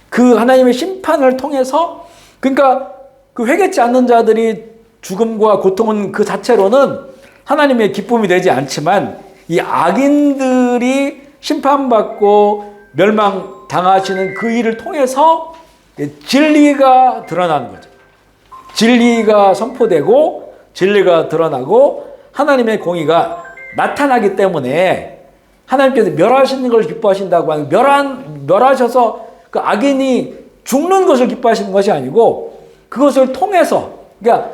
그 하나님의 심판을 통해서, 그러니까 그 회개치 않는 자들이 죽음과 고통은 그 자체로는 하나님의 기쁨이 되지 않지만, 이 악인들이 심판받고 멸망당하시는 그 일을 통해서 진리가 드러나는 거죠. 진리가 선포되고 진리가 드러나고 하나님의 공의가 나타나기 때문에 하나님께서 멸하시는 걸 기뻐하신다고 하는, 멸하셔서 그 악인이 죽는 것을 기뻐하시는 것이 아니고, 그것을 통해서, 그러니까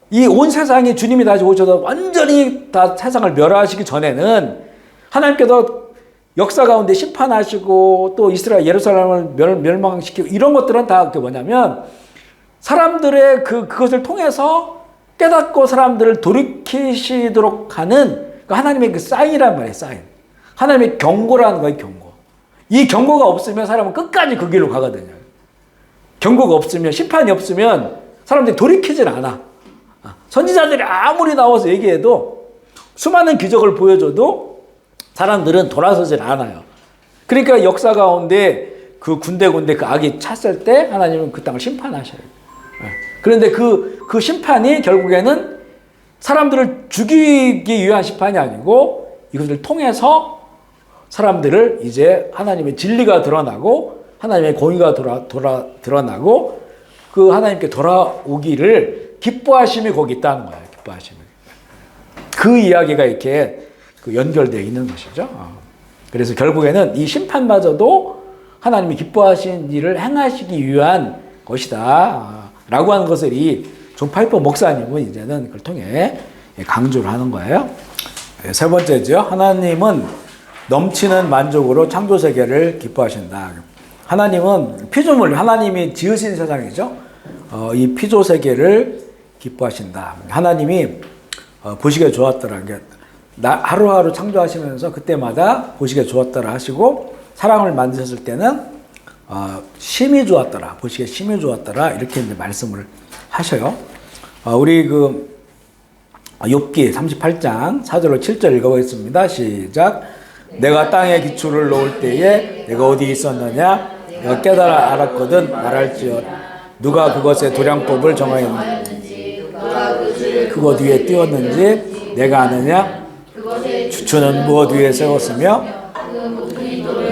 이 온 세상이 주님이 다시 오셔서 완전히 다 세상을 멸하시기 전에는 하나님께서 역사 가운데 심판하시고 또 이스라엘 예루살렘을 멸망시키고 이런 것들은 다 그 뭐냐면 사람들의 그것을 통해서 깨닫고 사람들을 돌이키시도록 하는 그 하나님의 그 사인이란 말이에요. 사인. 하나님의 경고라는 거예요. 경고. 이 경고가 없으면 사람은 끝까지 그 길로 가거든요. 경고가 없으면, 심판이 없으면 사람들이 돌이키질 않아. 선지자들이 아무리 나와서 얘기해도, 수많은 기적을 보여줘도 사람들은 돌아서질 않아요. 그러니까 역사 가운데 그 군데군데 그 악이 찼을 때 하나님은 그 땅을 심판하셔요. 그런데 그 심판이 결국에는 사람들을 죽이기 위한 심판이 아니고 이것을 통해서 사람들을 이제 하나님의 진리가 드러나고 하나님의 공의가 드러나고 그 하나님께 돌아오기를 기뻐하심이 거기 있다는 거예요. 기뻐하심이. 그 이야기가 이렇게 연결되어 있는 것이죠. 그래서 결국에는 이 심판마저도 하나님이 기뻐하신 일을 행하시기 위한 것이다 라고 하는 것을 이 존 파이퍼 목사님은 이제는 그걸 통해 강조를 하는 거예요. 세 번째죠. 하나님은 넘치는 만족으로 창조세계를 기뻐하신다. 하나님은 피조물, 하나님이 지으신 세상이죠. 이 피조세계를 기뻐하신다. 하나님이 보시기에 좋았더라. 하루하루 창조하시면서 그때마다 보시기에 좋았더라 하시고, 사람을 만드셨을 때는 심히 좋았더라, 보시기에 심히 좋았더라, 이렇게 이제 말씀을 하셔요. 우리 욥기 38장 4절로 7절 읽어보겠습니다. 시작. 내가 땅에 기초를 놓을 때에 내가 어디 있었느냐? 내가 깨달아 알았거든 말할지어다. 누가 그것의 도량법을 정하였는지, 그것 위에 띄웠는지 내가 아느냐? 주추는 무엇 위에 세웠으며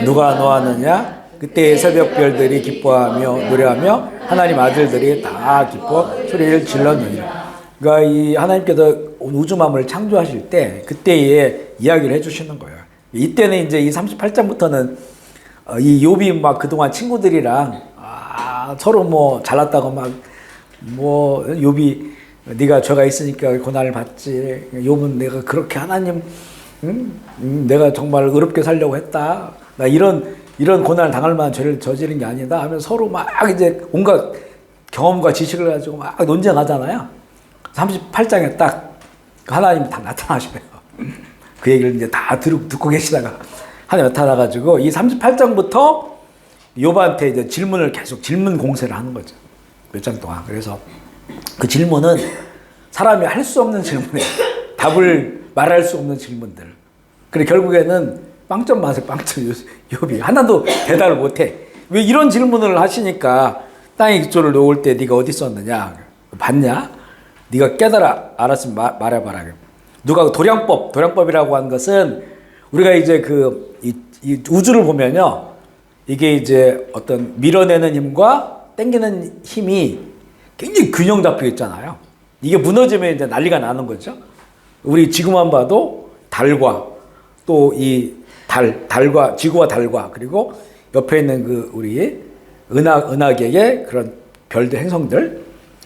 누가 놓았느냐? 그때의 새벽별들이 기뻐하며 노래하며 하나님 아들들이 다 기뻐 소리를 질렀느니라. 그러니까 이 하나님께서 우주만물을 창조하실 때 그때의 이야기를 해주시는 거예요. 이때는 이제 이 38장부터는 이 욥이 막 그동안 친구들이랑 서로 뭐 잘났다고 막 욥이 네가 죄가 있으니까 고난을 받지. 욥은 내가 그렇게 하나님, 내가 정말 의롭게 살려고 했다. 나 이런 고난을 당할 만한 죄를 저지른 게 아니다 하면서 서로 막 이제 온갖 경험과 지식을 가지고 막 논쟁하잖아요. 38장에 딱 하나님이 딱 나타나시고요. 그 얘기를 이제 다 듣고 계시다가 하나님 나타나가지고 이 38장부터 욥한테 이제 질문 공세를 하는 거죠. 몇 장 동안. 그래서 그 질문은 사람이 할 수 없는 질문이에요. 답을 말할 수 없는 질문들. 그래 결국에는 빵점 맛에 빵점 욥이 하나도 대답을 못해. 왜 이런 질문을 하시니까 땅의 기초를 놓을 때 네가 어디 있었느냐? 봤냐? 네가 깨달아 알았으면 말해봐라. 누가 도량법이라고 하는 것은 우리가 이제 이 우주를 보면요. 이게 이제 어떤 밀어내는 힘과 당기는 힘이 굉장히 균형 잡혀 있잖아요. 이게 무너지면 이제 난리가 나는 거죠. 우리 지구만 봐도 달과 또 이 달과 지구와 달과 그리고 옆에 있는 그 우리 은하계의 그런 별들 행성들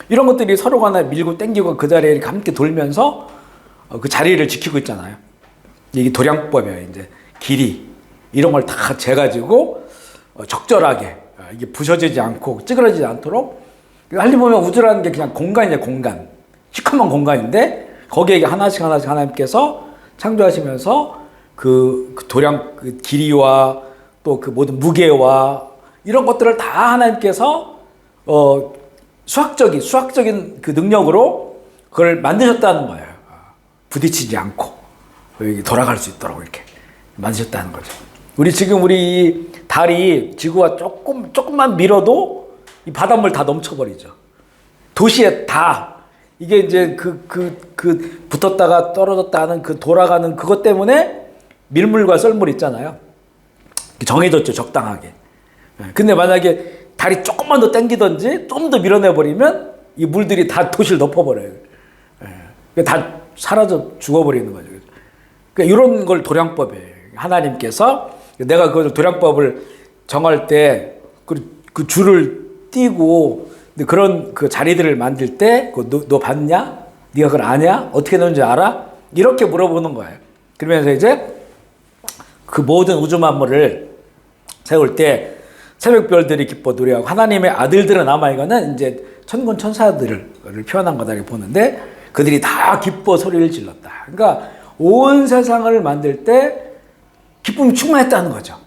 이런 것들이 서로 간에 밀고 당기고 그 자리에 이렇게 함께 돌면서 그 자리를 지키고 있잖아요. 이게 도량법이에요. 이제 길이 이런 걸 다 재가지고 적절하게 이게 부서지지 않고 찌그러지지 않도록 할리 보면 우주라는 게 그냥 공간이에요. 공간 시커먼 공간인데 거기에 하나씩 하나님께서 창조하시면서 그 도량 그 길이와 또 그 모든 무게와 이런 것들을 다 하나님께서 수학적인 그 능력으로 그걸 만드셨다는 거예요. 부딪히지 않고 여기 돌아갈 수 있도록 이렇게 만드셨다는 거죠. 우리 달이 지구가 조금만 밀어도 이 바닷물 다 넘쳐버리죠. 도시에 다 이게 이제 그 붙었다가 떨어졌다 하는 그 돌아가는 그것 때문에 밀물과 썰물 있잖아요. 정해졌죠, 적당하게. 근데 만약에 달이 조금만 더 당기든지 좀 더 밀어내버리면 이 물들이 다 도시를 덮어버려요. 다 사라져 죽어버리는 거죠. 그러니까 이런 걸 도량법이에요. 하나님께서 내가 그 도량법을 정할 때 그 줄을 띄고 그런 그 자리들을 만들 때 너 봤냐? 네가 그걸 아냐? 어떻게 되는지 알아? 이렇게 물어보는 거예요. 그러면서 이제 그 모든 우주 만물을 세울 때 새벽별들이 기뻐 노래하고 하나님의 아들들은 아마 이거는 이제 천군 천사들을 표현한 거다 이렇게 보는데 그들이 다 기뻐 소리를 질렀다. 그러니까 온 세상을 만들 때 기쁨이 충만했다는 거죠.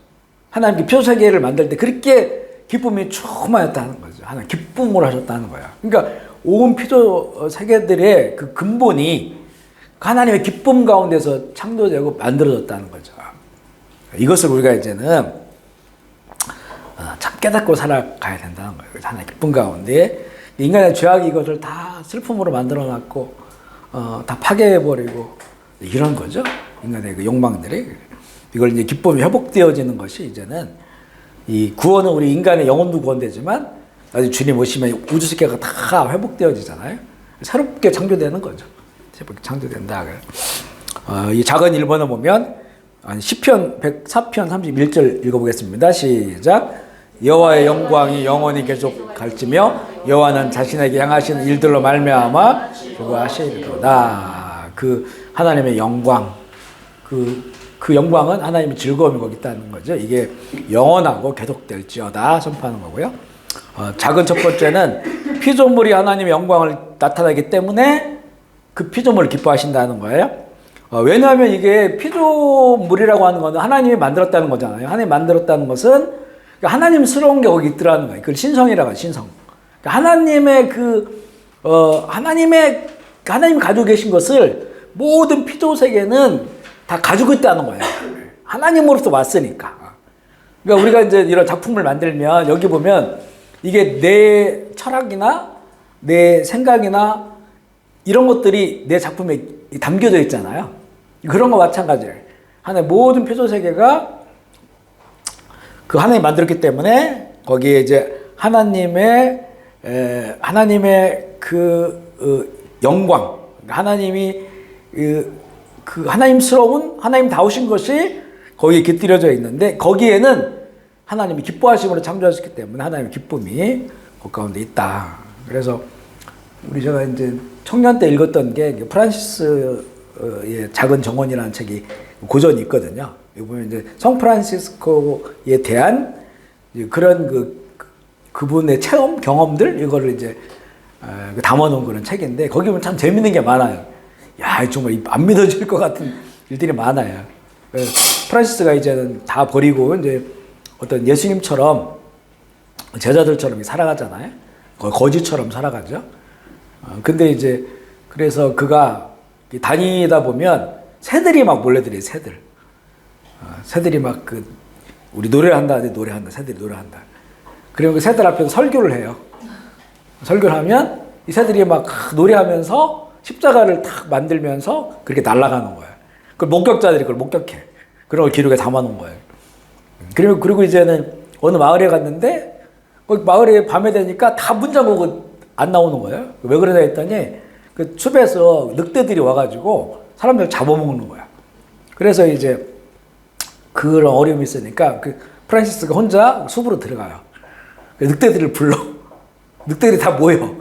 하나님께 표세계를 만들 때 그렇게 기쁨이 충만했다는 거죠. 하나님 기쁨으로 하셨다는 거야. 그러니까 온 피조 세계들의 그 근본이 하나님의 기쁨 가운데서 창조되고 만들어졌다는 거죠. 이것을 우리가 이제는 참 깨닫고 살아가야 된다는 거예요. 하나님의 기쁨 가운데 인간의 죄악이 이것을 다 슬픔으로 만들어놨고 다 파괴해버리고 이런 거죠. 인간의 그 욕망들이 이걸 이제 기쁨이 회복되어지는 것이 이제는 이 구원은 우리 인간의 영혼도 구원되지만 나중에 주님 오시면 우주 세계가 다 회복되어지잖아요. 새롭게 창조되는 거죠. 새롭게 창조된다. 이 작은 일본어 보면 시편 104편 31절 읽어보겠습니다. 시작. 여호와의 영광이 영원히 계속 갈지며 여호와는 자신에게 향하신 일들로 말미암아 그거 하시리로다. 그 하나님의 영광, 그 영광은 하나님의 즐거움이 거기 있다는 거죠. 이게 영원하고 계속될지어다 선포하는 거고요. 작은 첫 번째는 피조물이 하나님의 영광을 나타내기 때문에 그 피조물을 기뻐하신다는 거예요. 왜냐하면 이게 피조물이라고 하는 것은 하나님이 만들었다는 거잖아요. 하나님이 만들었다는 것은 하나님스러운 게 거기 있더라는 거예요. 그걸 신성이라고 해요. 신성. 하나님의 하나님 가지고 계신 것을 모든 피조 세계는 다 가지고 있다는 거예요. 하나님으로서 왔으니까. 그러니까 우리가 이제 이런 작품을 만들면 여기 보면 이게 내 철학이나 내 생각이나 이런 것들이 내 작품에 담겨져 있잖아요. 그런 거 마찬가지예요. 하나의 모든 표조 세계가 그 하나님이 만들었기 때문에 거기에 이제 하나님의 영광, 하나님이 그 하나님스러운 하나님다우신 것이 거기에 깃들여져 있는데 거기에는 하나님이 기뻐하심으로 창조하셨기 때문에 하나님의 기쁨이 그 가운데 있다. 그래서 제가 이제 청년 때 읽었던 게 프란시스의 작은 정원이라는 책이 고전이 있거든요. 여기 보면 이제 성 프란시스코에 대한 그런 그분의 체험 경험들 이거를 이제 담아놓은 그런 책인데 거기 보면 참 재밌는 게 많아요. 야, 정말 안 믿어질 것 같은 일들이 많아요. 프란시스가 이제는 다 버리고 이제 어떤 예수님처럼 제자들처럼 살아가잖아요. 거지처럼 살아가죠. 근데 이제 그래서 그가 다니다 보면 새들이 막 몰려들어요. 새들이 막 우리 노래를 한다 하는데 노래한다. 새들이 노래한다. 그리고 그 새들 앞에서 설교를 해요. 설교를 하면 이 새들이 막 노래하면서 십자가를 탁 만들면서 그렇게 날아가는 거예요. 그걸 목격자들이 그걸 목격해. 그런 걸 기록에 담아놓은 거예요. 그리고 이제는 어느 마을에 갔는데 거기 마을에 밤에 되니까 다 문 잠그고 안 나오는 거예요. 왜 그러냐 했더니 그 숲에서 늑대들이 와가지고 사람들 잡아먹는 거야. 그래서 이제 그런 어려움이 있으니까 그 프란시스가 혼자 숲으로 들어가요. 늑대들을 불러. 늑대들이 다 모여.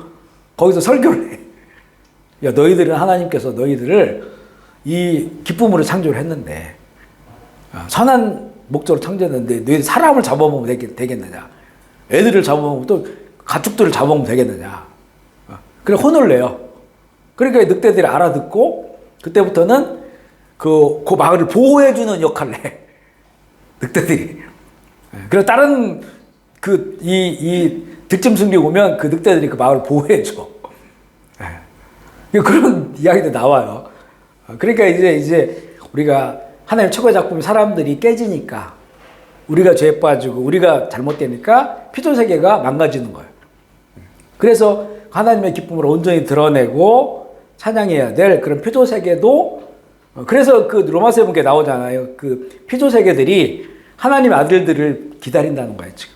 거기서 설교를 해. 야, 너희들은 하나님께서 너희들을 이 기쁨으로 창조를 했는데 선한 목적으로 창조했는데 너희들 사람을 잡아먹으면 되겠느냐. 애들을 잡아먹으면 또 가축들을 잡아먹으면 되겠느냐. 그래 혼을 내요. 그러니까 늑대들이 알아듣고 그때부터는 그 마을을 보호해주는 역할을 해. 늑대들이. 그래서 다른 이 득점승리 오면 그 늑대들이 그 마을을 보호해줘. 그런 이야기도 나와요. 그러니까 이제 우리가 하나님 최고의 작품이 사람들이 깨지니까 우리가 죄에 빠지고 우리가 잘못되니까 피조 세계가 망가지는 거예요. 그래서 하나님의 기쁨을 온전히 드러내고 찬양해야 될 그런 피조 세계도 그래서 그 로마서 본게 나오잖아요. 그 피조 세계들이 하나님의 아들들을 기다린다는 거예요, 지금.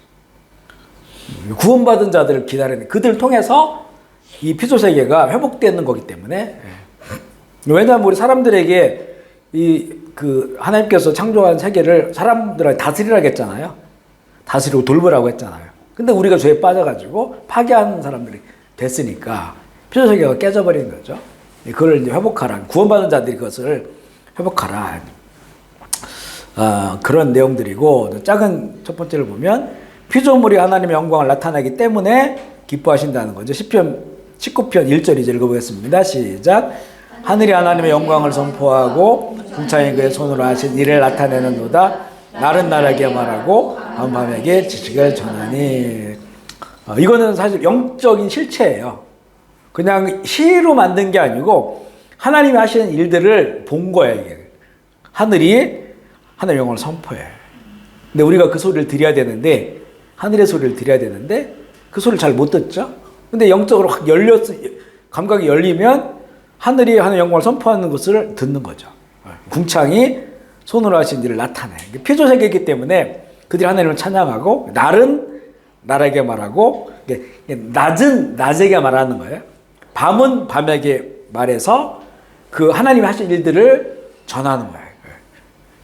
구원받은 자들을 기다리는 그들을 통해서 이 피조 세계가 회복되는 거기 때문에 왜냐하면 우리 사람들에게 하나님께서 창조한 세계를 사람들한테 다스리라고 했잖아요. 다스리고 돌보라고 했잖아요. 근데 우리가 죄에 빠져가지고 파괴하는 사람들이 됐으니까 피조 세계가 깨져버리는 거죠. 그걸 이제 회복하라. 구원받은 자들이 그것을 회복하라. 그런 내용들이고 작은 첫 번째를 보면 피조물이 하나님의 영광을 나타내기 때문에 기뻐하신다는 거죠. 시편 19편 1절 2절 읽어보겠습니다. 시작. 하늘이 하나님의 영광을 선포하고 궁창이 그의 손으로 하신 일을 나타내는도다. 날은 날에게 말하고 밤밤에게 지식을 전하니. 이거는 사실 영적인 실체예요. 그냥 시로 만든 게 아니고 하나님이 하시는 일들을 본 거예요. 이게. 하늘이 하늘의 영광을 선포해. 근데 우리가 그 소리를 들어야 되는데 하늘의 소리를 들어야 되는데 그 소리를 잘 못 듣죠. 근데 영적으로 확 감각이 열리면 하늘이 하나님의 영광을 선포하는 것을 듣는 거죠. 궁창이 손으로 하신 일을 나타내. 피조 세계이기 때문에 그들이 하나님을 찬양하고 날은 날에게 말하고 낮은 낮에게 말하는 거예요. 밤은 밤에게 말해서 그 하나님이 하신 일들을 전하는 거예요.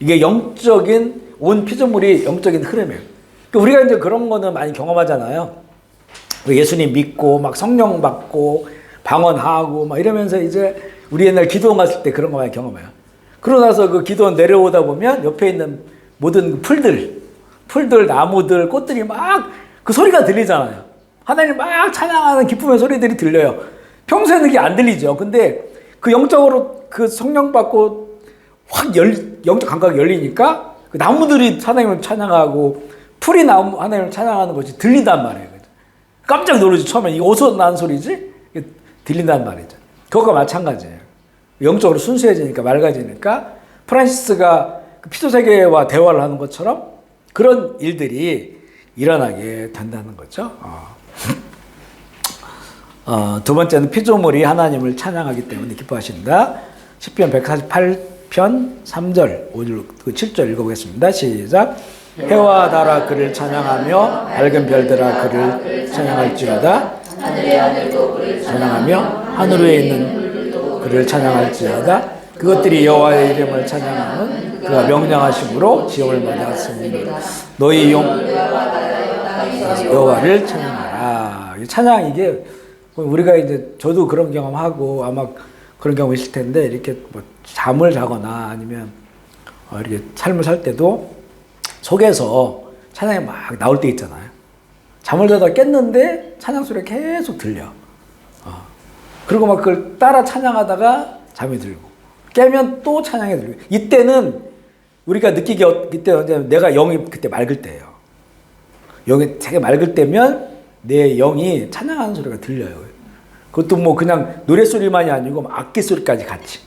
이게 영적인 온 피조물이 영적인 흐름이에요. 우리가 이제 그런 거는 많이 경험하잖아요. 예수님 믿고 막 성령 받고 방언하고 막 이러면서 이제 우리 옛날 기도원 갔을 때 그런 거 많이 경험해요. 그러고 나서 그 기도원 내려오다 보면 옆에 있는 모든 풀들, 나무들, 꽃들이 막 그 소리가 들리잖아요. 하나님 막 찬양하는 기쁨의 소리들이 들려요. 평소에는 그게 안 들리죠. 근데 그 영적으로 그 성령 받고 확 영적 감각이 열리니까 그 나무들이 하나님을 찬양하고 풀이 하나님을 찬양하는 것이 들린단 말이에요. 깜짝 놀라지. 처음에 이거 어디서 난 소리지? 들린단 말이죠. 그것과 마찬가지예요. 영적으로 순수해지니까 맑아지니까 프란시스가 피조세계와 대화를 하는 것처럼 그런 일들이 일어나게 된다는 거죠. 두 번째는 피조물이 하나님을 찬양하기 때문에 기뻐하신다. 시편 148편 3절, 5절, 7절 읽어보겠습니다. 시작. 해와 달아 그를 찬양하며 밝은 별들아 그를 찬양할지어다. 하늘의 하늘도 그를 찬양하며 하늘 위에 있는 그를 찬양할지어다. 그것들이 여호와의 이름을 찬양하는 그가 명령하심으로 지옥을 맞았습니다. 너희 용 여호와를 찬양하라. 찬양 이게 우리가 이제 저도 그런 경험하고 아마 그런 경험 있을 텐데 이렇게 뭐 잠을 자거나 아니면 이렇게 삶을 살 때도 속에서 찬양이 막 나올 때 있잖아요. 잠을 자다 깼는데 찬양 소리가 계속 들려. 그리고 막 그걸 따라 찬양하다가 잠이 들고 깨면 또 찬양이 들고. 이때는 우리가 느끼기 이때 내가 영이 그때 맑을 때예요. 영이 되게 맑을 때면 내 영이 찬양하는 소리가 들려요. 그것도 뭐 그냥 노래 소리만이 아니고 악기 소리까지 같이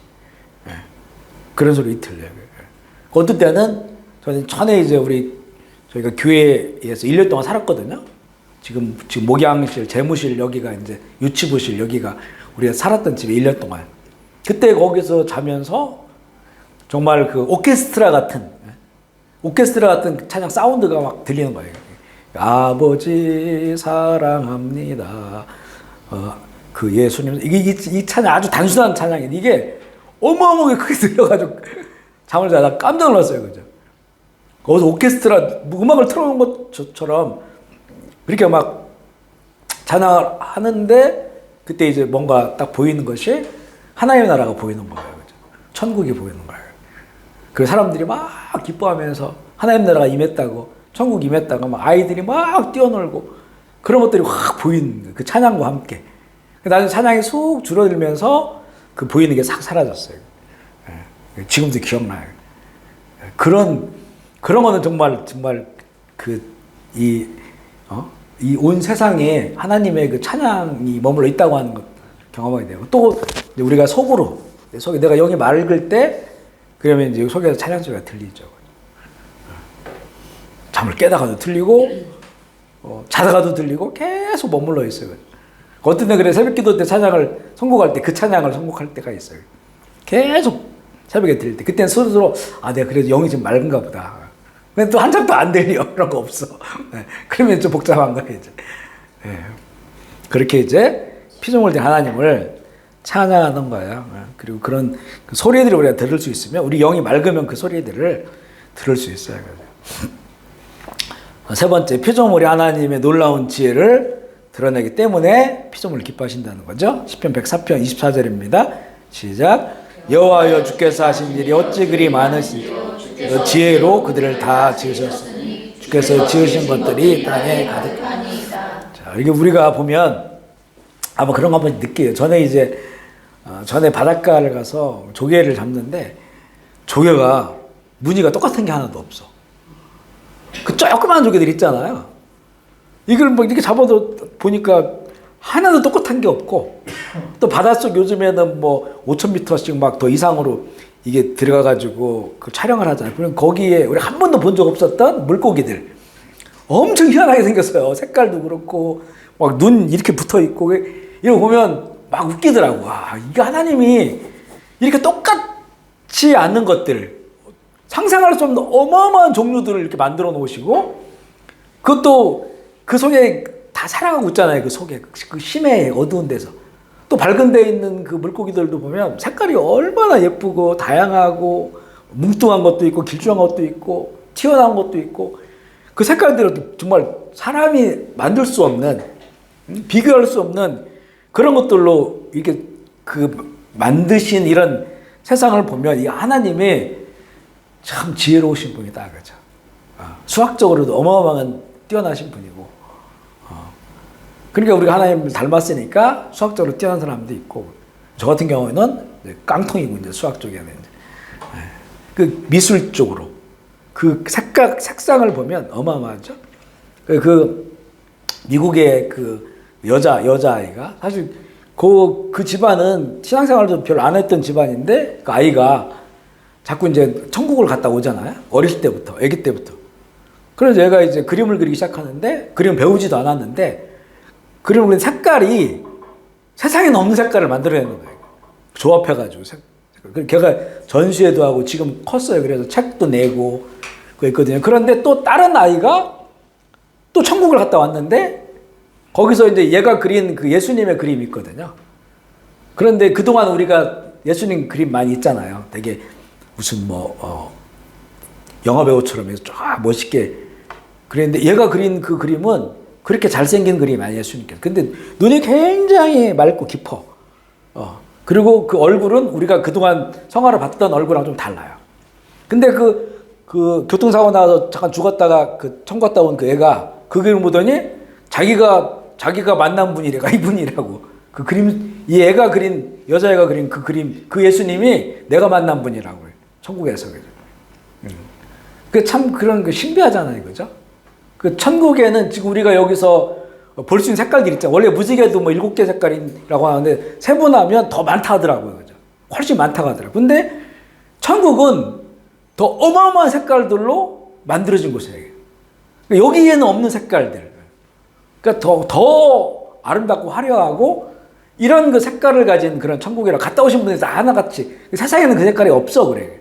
그런 소리 들려요. 어떤 때는 저는 전에 이제 저희가 교회에서 1년 동안 살았거든요. 지금 목양실, 재무실 여기가 이제 유치부실 여기가 우리가 살았던 집에 1년 동안. 그때 거기서 자면서 정말 그 오케스트라 같은 오케스트라 같은 찬양 사운드가 막 들리는 거예요. 아버지 사랑합니다. 그 예수님 이 찬양 아주 단순한 찬양인데 이게 어마어마하게 크게 들려가지고 잠을 자다 깜짝 놀랐어요, 그죠? 거기서 오케스트라 음악을 틀어놓은 것처럼 그렇게 막 찬양을 하는데 그때 이제 뭔가 딱 보이는 것이 하나님의 나라가 보이는 거예요, 그죠? 천국이 보이는 거예요. 그 사람들이 막 기뻐하면서 하나님 나라가 임했다고, 천국 임했다고 막 아이들이 막 뛰어놀고 그런 것들이 확 보이는 거예요. 그 찬양과 함께. 나중에 찬양이 쑥 줄어들면서 그 보이는 게 싹 사라졌어요. 지금도 기억나요. 그런 거는 정말 이 온 세상에 하나님의 그 찬양이 머물러 있다고 하는 것 경험하게 되고 또 우리가 속으로 내가 영이 맑을 때 그러면 이제 속에서 찬양 소리가 들리죠. 잠을 깨다가도 들리고 자다가도 들리고 계속 머물러 있어요. 어떤 데 그래 새벽기도 때 찬양을 선곡할 때 그 찬양을 선곡할 때가 있어요. 계속 새벽에 들릴 때 그때는 스스로 내가 그래도 영이 좀 맑은가 보다. 근데 또 한참도 안 들려. 그런 거 없어. 그러면 좀 복잡한 거예요, 이제. 그렇게 이제 피조물 된 하나님을 찬양하는 거예요. 그리고 그런 그 소리들을 우리가 들을 수 있으면 우리 영이 맑으면 그 소리들을 들을 수 있어요. 세 번째, 피조물이 하나님의 놀라운 지혜를 드러내기 때문에 피조물을 기뻐하신다는 거죠. 시편 104편 24절입니다. 시작. 여호와여 주께서 하신 일이 어찌 그리 많으신지 지혜로 그들을 다 지으셨으니 주께서 지으신 것들이 땅에 가득하니이다. 자, 이게 우리가 보면 아마 그런 거 한번 느껴요. 전에 바닷가를 가서 조개를 잡는데 조개가 무늬가 똑같은 게 하나도 없어. 그 조그만 조개들 있잖아요. 이걸 뭐 이렇게 잡아도 보니까 하나도 똑같은 게 없고 또 바닷속 요즘에는 뭐 5,000m씩 막 더 이상으로 이게 들어가가지고 그 촬영을 하잖아요. 그럼 거기에 우리 한 번도 본 적 없었던 물고기들 엄청 희한하게 생겼어요. 색깔도 그렇고 막 눈 이렇게 붙어 있고 이거 보면 막 웃기더라고. 이게 하나님이 이렇게 똑같지 않는 것들 상상할 수 없는 어마어마한 종류들을 이렇게 만들어 놓으시고 그것도 그 속에 다 살아가고 있잖아요. 그 속에 그 심해 어두운 데서 또 밝은 데 있는 그 물고기들도 보면 색깔이 얼마나 예쁘고 다양하고 뭉뚱한 것도 있고 길쭉한 것도 있고 튀어나온 것도 있고 그 색깔들은 정말 사람이 만들 수 없는 비교할 수 없는 그런 것들로 이렇게 그 만드신 이런 세상을 보면 이 하나님이 참 지혜로우신 분이다, 그죠? 수학적으로도 어마어마한 뛰어나신 분이고 그러니까 우리가 하나님을 닮았으니까 수학적으로 뛰어난 사람도 있고 저 같은 경우에는 깡통이고 이제 수학 쪽에는 그 미술 쪽으로 그 색상을 보면 어마어마하죠. 그 미국의 그 여자아이가 사실 그 집안은 신앙생활도 별로 안 했던 집안인데 그 아이가 자꾸 이제 천국을 갔다 오잖아요. 어릴 때부터, 아기 때부터. 그래서 얘가 이제 그림을 그리기 시작하는데 그림 배우지도 않았는데 그림을 그린 색깔이 세상에는 없는 색깔을 만들어내는 거예요. 조합해가지고. 걔가 전시회도 하고 지금 컸어요. 그래서 책도 내고 그랬거든요. 그런데 또 다른 아이가 또 천국을 갔다 왔는데 거기서 이제 얘가 그린 그 예수님의 그림이 있거든요. 그런데 그동안 우리가 예수님 그림 많이 있잖아요. 되게 무슨 영화배우처럼 해서 쫙 멋있게 그랬는데 얘가 그린 그 그림은 그렇게 잘생긴 그림이 아니에요, 예수님께서. 근데 눈이 굉장히 맑고 깊어. 그리고 그 얼굴은 우리가 그동안 성화를 봤던 얼굴이랑 좀 달라요. 근데 그 교통사고 나서 잠깐 죽었다가 그 천국 갔다 온 그 애가 그 그림을 보더니 자기가 만난 분이래가 이분이라고. 그 그림, 이 애가 그린, 여자애가 그린 그 그림, 그 예수님이 내가 만난 분이라고요. 천국에서. 그 참 그런 그 신비하잖아요, 그죠? 그 천국에는 지금 우리가 여기서 볼 수 있는 색깔들이 있잖아요. 원래 무지개도 뭐 7개 색깔이라고 하는데 세분하면 더 많다 하더라고요. 그죠? 훨씬 많다고 하더라고요. 근데 천국은 더 어마어마한 색깔들로 만들어진 곳이에요. 여기에는 없는 색깔들. 그러니까 더 아름답고 화려하고 이런 그 색깔을 가진 그런 천국이라 갔다 오신 분들이 다 하나같이 세상에는 그 색깔이 없어 그래.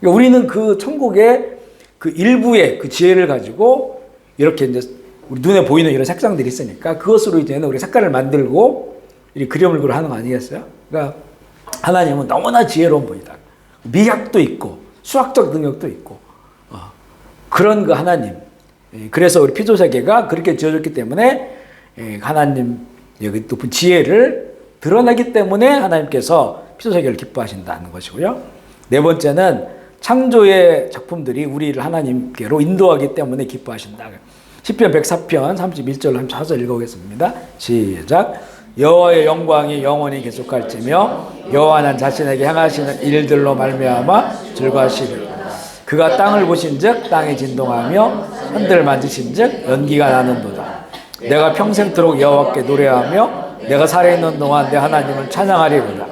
그러니까 우리는 그 천국에 그 일부의 그 지혜를 가지고 이렇게 이제 우리 눈에 보이는 이런 색상들이 있으니까 그것으로 이제는 우리 색깔을 만들고 이 그림을 그려 하는 거 아니겠어요? 그러니까 하나님은 너무나 지혜로운 분이다. 미학도 있고 수학적 능력도 있고 그런 그 하나님. 그래서 우리 피조세계가 그렇게 지어졌기 때문에 하나님 여기 높은 지혜를 드러내기 때문에 하나님께서 피조세계를 기뻐하신다는 것이고요. 네 번째는 창조의 작품들이 우리를 하나님께로 인도하기 때문에 기뻐하신다. 시편 104편 31절 34절 읽어보겠습니다. 시작. 여호와의 영광이 영원히 계속할지며 여호와는 자신에게 행하시는 일들로 말미암아 즐거하시리라. 그가 땅을 보신즉 땅이 진동하며 한들 만지신즉 연기가 나는도다. 내가 평생토록 여호와께 노래하며 내가 살아있는 동안 내 하나님을 찬양하리로다.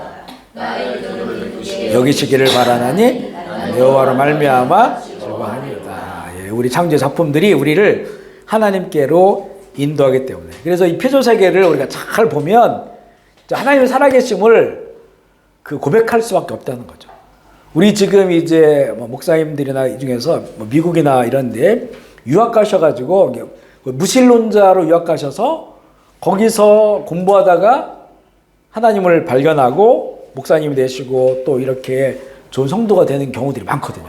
여기시기를 바라나니 여호와로 말미암아 즐거워하리로다. 우리 창조 작품들이 우리를 하나님께로 인도하기 때문에. 그래서 이 피조세계를 우리가 잘 보면 하나님의 살아계심을 그 고백할 수밖에 없다는 거죠. 우리 지금 이제 목사님들이나 이 중에서 미국이나 이런데 유학 가셔가지고 무신론자로 유학 가셔서 거기서 공부하다가 하나님을 발견하고 목사님이 되시고 또 이렇게 좋은 성도가 되는 경우들이 많거든요.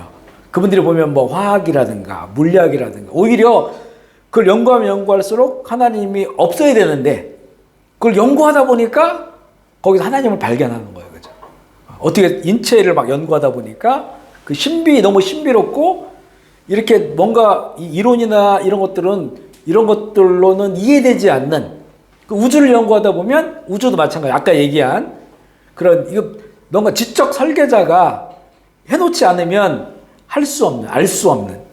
그분들이 보면 뭐 화학이라든가 물리학이라든가 오히려 그걸 연구하면 연구할수록 하나님이 없어야 되는데 그걸 연구하다 보니까 거기서 하나님을 발견하는 거예요. 그죠? 어떻게 인체를 막 연구하다 보니까 그 너무 신비롭고 이렇게 뭔가 이론이나 이런 것들은 이런 것들로는 이해되지 않는 그 우주를 연구하다 보면 우주도 마찬가지. 아까 얘기한 그런 이거 뭔가 지적 설계자가 해놓지 않으면 할 수 없는, 알 수 없는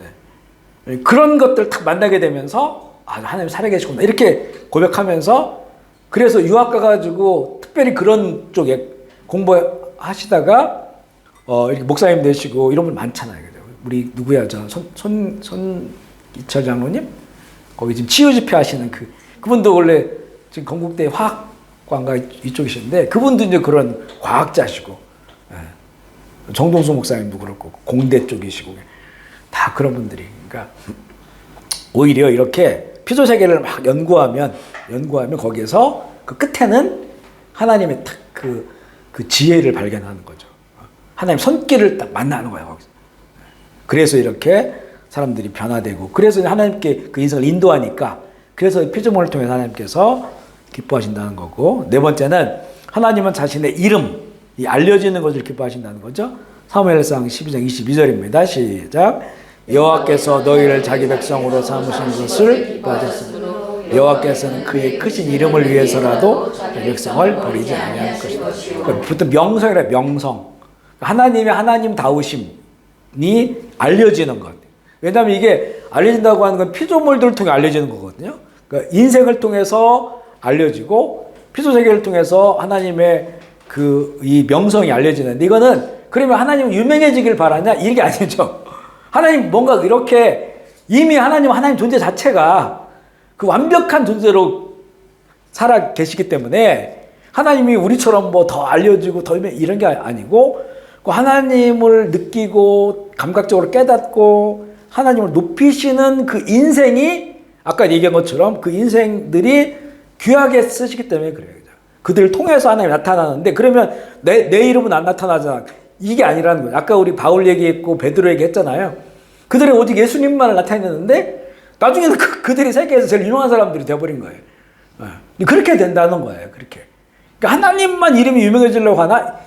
그런 것들 딱 만나게 되면서 하나님 살아계시구나 이렇게 고백하면서 그래서 유학 가가지고 특별히 그런 쪽에 공부하시다가 이렇게 목사님 되시고 이런 분 많잖아요. 우리 누구야 손이철 장로님 거기 지금 치유 집회 하시는 그분도 원래 지금 건국대 화학관가 이쪽이신데 그분도 이제 그런 과학자시고 정동수 목사님도 그렇고 공대 쪽이시고 다 그런 분들이. 그러니까 오히려 이렇게 피조세계를 막 연구하면 거기에서 그 끝에는 하나님의 딱 그 지혜를 발견하는 거죠. 하나님 손길을 딱 만나는 거예요. 거기서. 그래서 이렇게 사람들이 변화되고 그래서 하나님께 그 인생을 인도하니까 그래서 피조물을 통해서 하나님께서 기뻐하신다는 거고 네 번째는 하나님은 자신의 이름이 알려지는 것을 기뻐하신다는 거죠. 사무엘상 12장 22절입니다. 시작. 여호와께서 너희를 자기 백성으로 삼으신 것을 기뻐하셨으므로 여호와께서는 그의 크신 이름을 위해서라도 그 백성을 버리지 아니할 것이다. 보통 명성이라 명성. 하나님의 하나님다우심이 알려지는 것. 왜냐하면 이게 알려진다고 하는 건 피조물들을 통해 알려지는 거거든요. 그러니까 인생을 통해서 알려지고 피조세계를 통해서 하나님의 이 명성이 알려지는데 이거는 그러면 하나님 유명해지길 바라냐? 이게 아니죠. 하나님 뭔가 이렇게 이미 하나님 존재 자체가 그 완벽한 존재로 살아 계시기 때문에 하나님이 우리처럼 뭐 더 알려지고 더 이런 게 아니고 그 하나님을 느끼고 감각적으로 깨닫고 하나님을 높이시는 그 인생이 아까 얘기한 것처럼 그 인생들이 귀하게 쓰시기 때문에 그래요. 그들을 통해서 하나님이 나타나는데 그러면 내 이름은 안 나타나잖아. 이게 아니라는 거예요. 아까 우리 바울 얘기했고 베드로 얘기했잖아요. 그들은 오직 예수님만을 나타냈는데 나중에는 그들이 세계에서 제일 유명한 사람들이 되어버린 거예요. 그렇게 된다는 거예요. 그렇게. 그러니까 하나님만 이름이 유명해지려고 하나?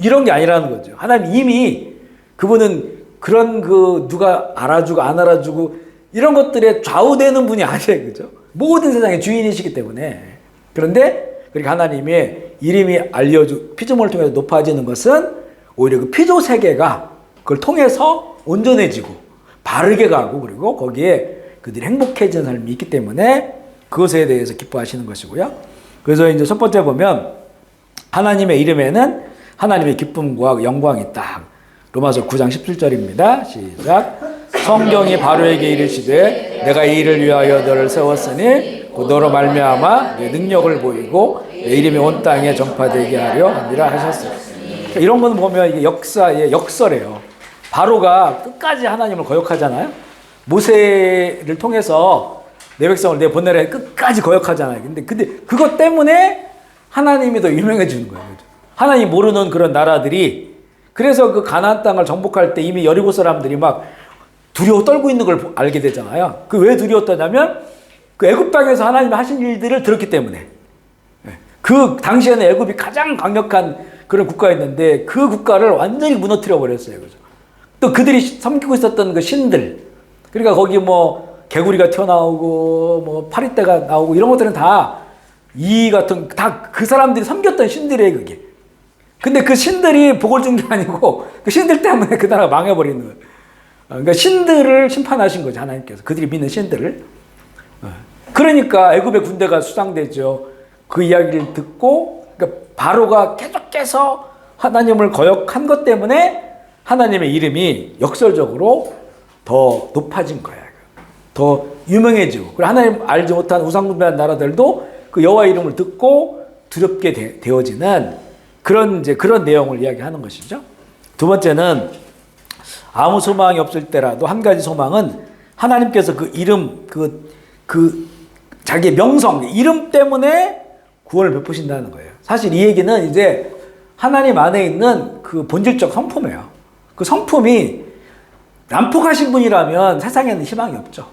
이런 게 아니라는 거죠. 하나님 이미 그분은 그런 누가 알아주고 안 알아주고 이런 것들에 좌우되는 분이 아니에요. 그죠? 모든 세상의 주인이시기 때문에. 그런데 그러니까 하나님의 이름이 피조물을 통해서 높아지는 것은 오히려 그 피조 세계가 그걸 통해서 온전해지고 바르게 가고 그리고 거기에 그들이 행복해지는 삶이 있기 때문에 그것에 대해서 기뻐하시는 것이고요. 그래서 이제 첫 번째 보면 하나님의 이름에는 하나님의 기쁨과 영광이 있다. 로마서 9장 17절입니다. 시작. 성경이 바로에게 이르시되 내가 이 일을 위하여 너를 세웠으니 곧 너로 말미암아 내 능력을 보이고 내 이름이 온 땅에 전파되게 하려 함이라 하셨어요. 이런 건 보면 이게 역사의 역설이에요. 바로가 끝까지 하나님을 거역하잖아요. 모세를 통해서 내 백성을 내 보내라 끝까지 거역하잖아요. 근데 그것 때문에 하나님이 더 유명해지는 거예요. 하나님 모르는 그런 나라들이, 그래서 그 가나안 땅을 정복할 때 이미 여리고 사람들이 막 두려워 떨고 있는 걸 알게 되잖아요. 그 왜 두려워 떠냐면 그 애굽 땅에서 하나님이 하신 일들을 들었기 때문에. 그 당시에는 애굽이 가장 강력한 그런 국가였는데 그 국가를 완전히 무너뜨려 버렸어요. 그죠? 또 그들이 섬기고 있었던 그 신들, 그러니까 거기 뭐 개구리가 튀어나오고 뭐 파리떼가 나오고 이런 것들은 다 이 같은 다 그 사람들이 섬겼던 신들이에요, 그게. 근데 그 신들이 복을 준 게 아니고 그 신들 때문에 그 나라가 망해버리는 거예요. 그러니까 신들을 심판하신 거죠, 하나님께서. 그들이 믿는 신들을. 그러니까 애굽의 군대가 수상되죠. 그 이야기를 듣고, 그러니까 바로가 계속해서 하나님을 거역한 것 때문에 하나님의 이름이 역설적으로 더 높아진 거예요. 더 유명해지고, 그리고 하나님 알지 못한 우상숭배한 나라들도 그 여호와 이름을 듣고 두렵게 되어지는 그런 내용을 이야기하는 것이죠. 두 번째는 아무 소망이 없을 때라도 한 가지 소망은 하나님께서 그 이름, 자기의 명성, 이름 때문에 구원을 베푸신다는 거예요. 사실 이 얘기는 이제 하나님 안에 있는 그 본질적 성품이에요. 그 성품이 난폭하신 분이라면 세상에는 희망이 없죠.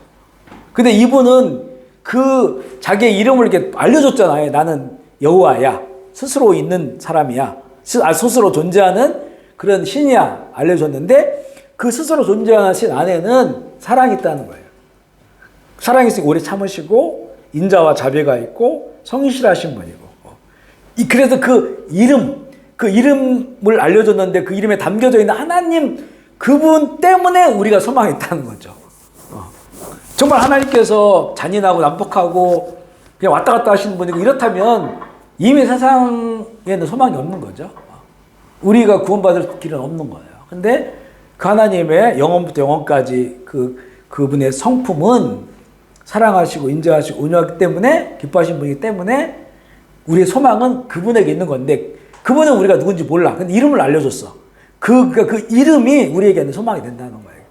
근데 이분은 그 자기의 이름을 이렇게 알려줬잖아요. 나는 여호와야. 스스로 있는 사람이야. 스스로 존재하는 그런 신이야. 알려줬는데 그 스스로 존재하는 신 안에는 사랑이 있다는 거예요. 사랑이 있으니까 오래 참으시고 인자와 자비가 있고 성실하신 분이고. 그래서 그 이름을 알려줬는데 그 이름에 담겨져 있는 하나님 그분 때문에 우리가 소망이 있다는 거죠. 정말 하나님께서 잔인하고 난폭하고 그냥 왔다 갔다 하시는 분이고 이렇다면 이미 세상에는 소망이 없는 거죠. 우리가 구원받을 길은 없는 거예요. 근데 그 하나님의 영원부터 영원까지 그분의 성품은 사랑하시고 인자하시고 온유하기 때문에, 기뻐하신 분이기 때문에 우리의 소망은 그분에게 있는 건데, 그분은 우리가 누군지 몰라. 근데 이름을 알려줬어. 그 이름이 우리에게는 소망이 된다는 거예요.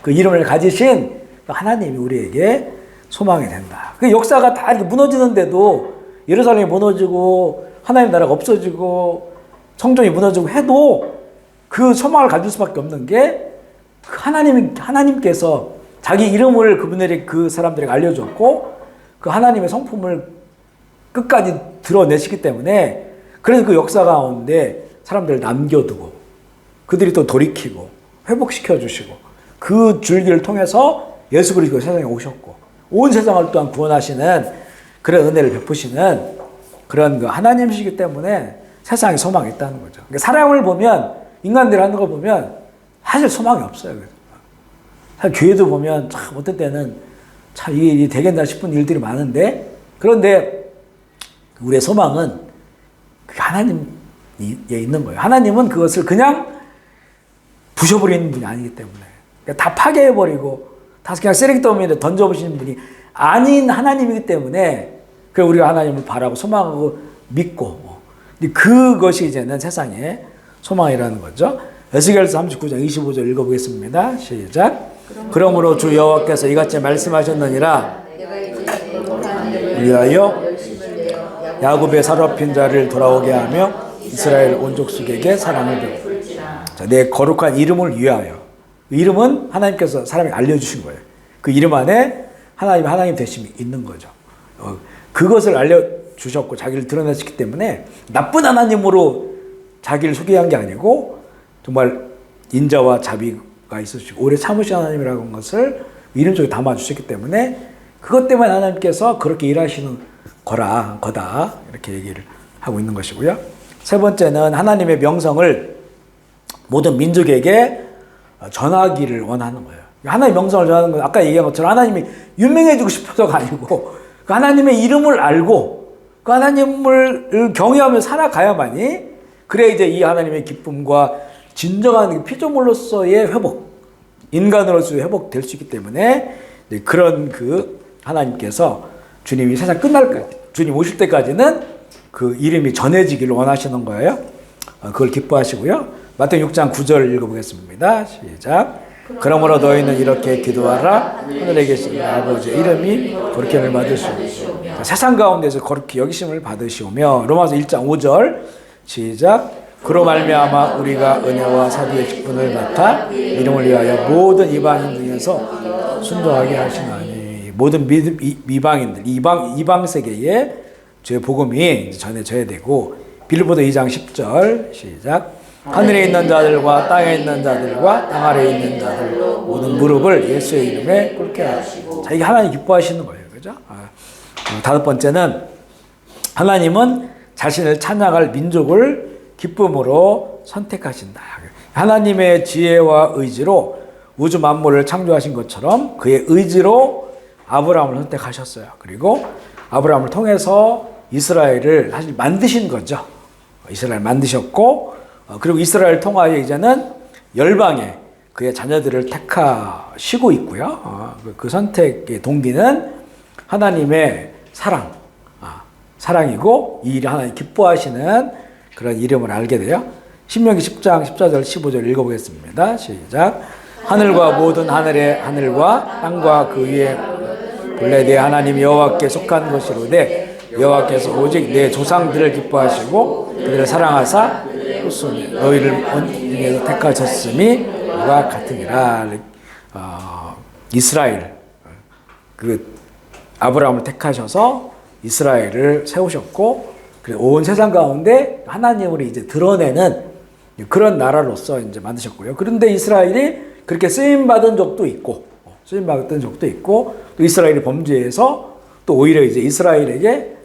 그 이름을 가지신 하나님이 우리에게 소망이 된다. 그 역사가 다 이렇게 무너지는데도, 예루살렘이 무너지고 하나님 나라가 없어지고 성전이 무너지고 해도 그 소망을 가질 수밖에 없는 게 하나님께서 자기 이름을 그분들이 그 사람들에게 알려줬고 그 하나님의 성품을 끝까지 드러내시기 때문에, 그래서 그 역사 가운데 사람들을 남겨두고 그들이 또 돌이키고 회복시켜 주시고 그 줄기를 통해서 예수 그리스도가 세상에 오셨고 온 세상을 또한 구원하시는 그런 은혜를 베푸시는 그런 그 하나님이시기 때문에 세상에 소망이 있다는 거죠. 그러니까 사람을 보면, 인간들이 하는 걸 보면 사실 소망이 없어요. 사실 교회도 보면 참 어떤 때는 참 이게 되겠나 싶은 일들이 많은데, 그런데 우리의 소망은 하나님에 있는 거예요. 하나님은 그것을 그냥 부셔버리는 분이 아니기 때문에, 그러니까 다 파괴해버리고 다 그냥 쓰레기더미에 던져버리시는 분이 아닌 하나님이기 때문에, 그래서 우리가 하나님을 바라고 소망하고 믿고, 그것이 이제는 세상의 소망이라는 거죠. 에스겔서 39장 25절 읽어보겠습니다. 시작. 그러므로 주 여호와께서 이같이 말씀하셨느니라. 위하여 야곱의 사로잡힌 자를 돌아오게 하며 이스라엘 온 족속에게 사랑을 베풀지라. 내 거룩한 이름을 위하여. 이름은 하나님께서 사람에게 알려주신 거예요. 그 이름 안에 하나님 되심이 있는 거죠. 그것을 알려주셨고 자기를 드러내셨기 때문에 나쁜 하나님으로 자기를 소개한 게 아니고 정말 인자와 자비가 있으시고 오래 참으신 하나님이라는 것을 이름 속에 담아주셨기 때문에, 그것 때문에 하나님께서 그렇게 일하시는 거다 이렇게 얘기를 하고 있는 것이고요. 세 번째는 하나님의 명성을 모든 민족에게 전하기를 원하는 거예요. 하나님의 명성을 전하는 건 아까 얘기한 것처럼 하나님이 유명해지고 싶어서가 아니고 그 하나님의 이름을 알고 그 하나님을 경외하며 살아가야만이, 그래 이제 이 하나님의 기쁨과 진정한 피조물로서의 회복, 인간으로서의 회복될 수 있기 때문에 그런 그 하나님께서 주님이 세상 끝날까지, 주님 오실 때까지는 그 이름이 전해지기를 원하시는 거예요. 그걸 기뻐하시고요. 마태복음 6장 9절 읽어보겠습니다. 시작. 그러므로 너희는 이렇게 기도하라. 하늘에 계신 아버지의 이름이 거룩함을 받으시오며 세상 가운데서 거룩히 여기심을 받으시오며. 로마서 1장 5절 시작. 그로 말미암아 우리가 은혜와 사도의 직분을 맡아 이름을 위하여 모든 이방인 중에서 순종하게 하시나니. 모든 이방인들, 이방 세계에 주의 복음이 전해져야 되고. 빌립보서 2장 10절 시작. 하늘에 있는 자들과 땅에 있는 자들과 땅 아래에 있는 자들 모든 무릎을 예수의 이름에 꿇게 하시고. 자, 이게 하나님 기뻐하시는 거예요. 그죠? 다섯 번째는 하나님은 자신을 찬양할 민족을 기쁨으로 선택하신다. 하나님의 지혜와 의지로 우주 만물을 창조하신 것처럼 그의 의지로 아브라함을 선택하셨어요. 그리고 아브라함을 통해서 이스라엘을 사실 만드신 거죠. 이스라엘 만드셨고, 그리고 이스라엘을 통하여 이제는 열방에 그의 자녀들을 택하시고 있고요. 그 선택의 동기는 하나님의 사랑이고 이 일을 하나님 기뻐하시는 그런 이름을 알게 돼요. 신명기 10장 14절 15절 읽어보겠습니다. 시작. 하늘과 모든 하늘과 땅과 그 위에 본래 내 하나님 여호와께 속한 것이로되 여호와께서 오직 내 조상들을 기뻐하시고 그들을 사랑하사 너희를 온 중에서 택하셨음이 누가 같으니라. 이스라엘 그 아브라함을 택하셔서 이스라엘을 세우셨고 온 세상 가운데 하나님을 이제 드러내는 그런 나라로서 이제 만드셨고요. 그런데 이스라엘이 그렇게 쓰임 받은 적도 있고 또 이스라엘이 범죄해서 또 오히려 이제 이스라엘의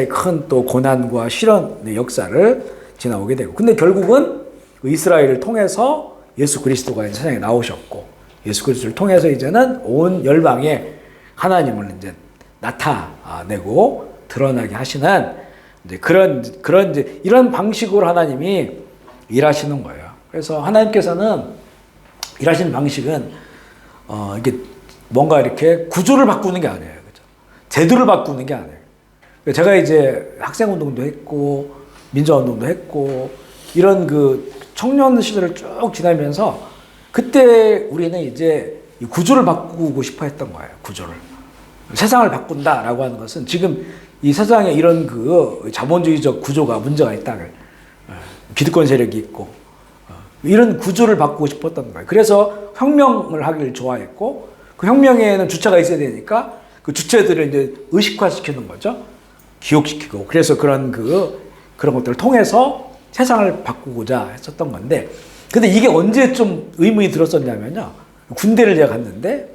큰 또 고난과 실현의 역사를 지나오게 되고. 근데 결국은 이스라엘을 통해서 예수 그리스도가 세상에 나오셨고 예수 그리스도를 통해서 이제는 온 열방에 하나님을 이제 나타내고 드러나게 하시는 이제 이런 방식으로 하나님이 일하시는 거예요. 그래서 하나님께서는 일하시는 방식은 이게 뭔가 이렇게 구조를 바꾸는 게 아니에요. 그죠? 제도를 바꾸는 게 아니에요. 제가 이제 학생운동도 했고 민주화운동도 했고 이런 그 청년 시절을 쭉 지나면서 그때 우리는 이제 구조를 바꾸고 싶어 했던 거예요. 구조를. 세상을 바꾼다라고 하는 것은 지금 이 세상에 이런 그 자본주의적 구조가 문제가 있다는 기득권 세력이 있고 이런 구조를 바꾸고 싶었던 거예요. 그래서 혁명을 하기를 좋아했고 그 혁명에는 주체가 있어야 되니까 그 주체들을 이제 의식화시키는 거죠. 기억시키고. 그래서 그런 것들을 통해서 세상을 바꾸고자 했었던 건데, 근데 이게 언제 좀 의문이 들었었냐면요. 군대를 제가 갔는데,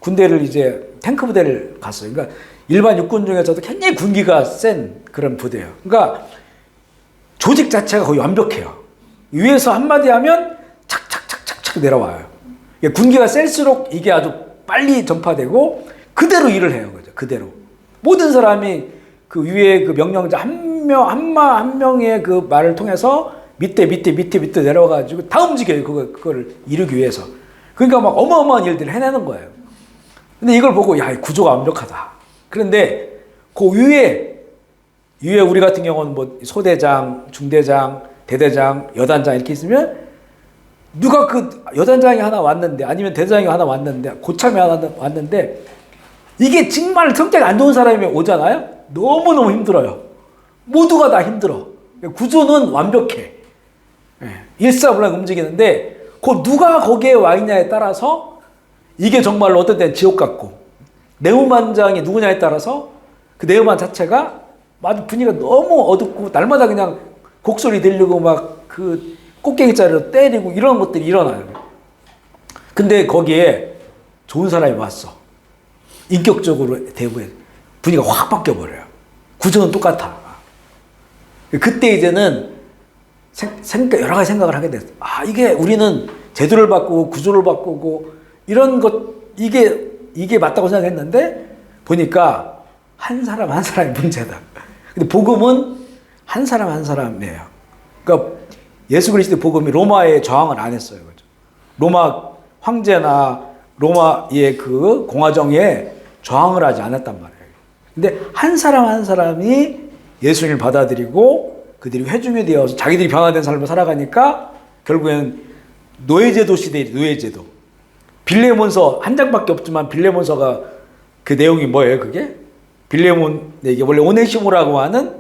군대를 이제 탱크 부대를 갔어요. 그러니까 일반 육군 중에서도 굉장히 군기가 센 그런 부대예요. 그러니까 조직 자체가 거의 완벽해요. 위에서 한마디 하면 착착착착착 내려와요. 군기가 셀수록 이게 아주 빨리 전파되고 그대로 일을 해요. 그죠? 그대로. 모든 사람이 그 위에 그 명령자 한 명의 그 말을 통해서 밑에 내려와가지고 다 움직여요. 그걸 이루기 위해서. 그러니까 막 어마어마한 일들을 해내는 거예요. 근데 이걸 보고, 야, 이 구조가 완벽하다. 그런데 그 위에 우리 같은 경우는 뭐 소대장, 중대장, 대대장, 여단장 이렇게 있으면 누가 그 여단장이 하나 왔는데 아니면 대장이 하나 왔는데 고참이 하나 왔는데 이게 정말 성격이 안 좋은 사람이 오잖아요. 너무너무 힘들어요. 모두가 다 힘들어. 구조는 완벽해. 일사불란 움직이는데 그 누가 거기에 와 있냐에 따라서 이게 정말로 어떤 때는 지옥 같고 내무반장이 누구냐에 따라서 그 내무반 자체가 아주 분위기가 너무 어둡고 날마다 그냥 곡소리 들리고 막 그 꽃갱이자리로 때리고 이런 것들이 일어나요. 근데 거기에 좋은 사람이 왔어. 인격적으로 대부에 분위기가 확 바뀌어버려요. 구조는 똑같아. 그때 이제는 여러 가지 생각을 하게 됐어. 아, 이게 우리는 제도를 바꾸고 구조를 바꾸고 이런 것, 이게 맞다고 생각했는데 보니까 한 사람 한 사람이 문제다. 근데 복음은 한 사람 한 사람이에요. 그러니까 예수 그리스도의 복음이 로마에 저항을 안 했어요. 그죠? 로마 황제나 로마의 그 공화정에 저항을 하지 않았단 말이에요. 근데 한 사람 한 사람이 예수님을 받아들이고 그들이 회중이 되어서 자기들이 변화된 삶을 살아가니까 결국엔 노예제도 시대에 노예제도. 빌레몬서 한 장밖에 없지만 빌레몬서가 그 내용이 뭐예요? 그게 빌레몬에게 원래 오네시모라고 하는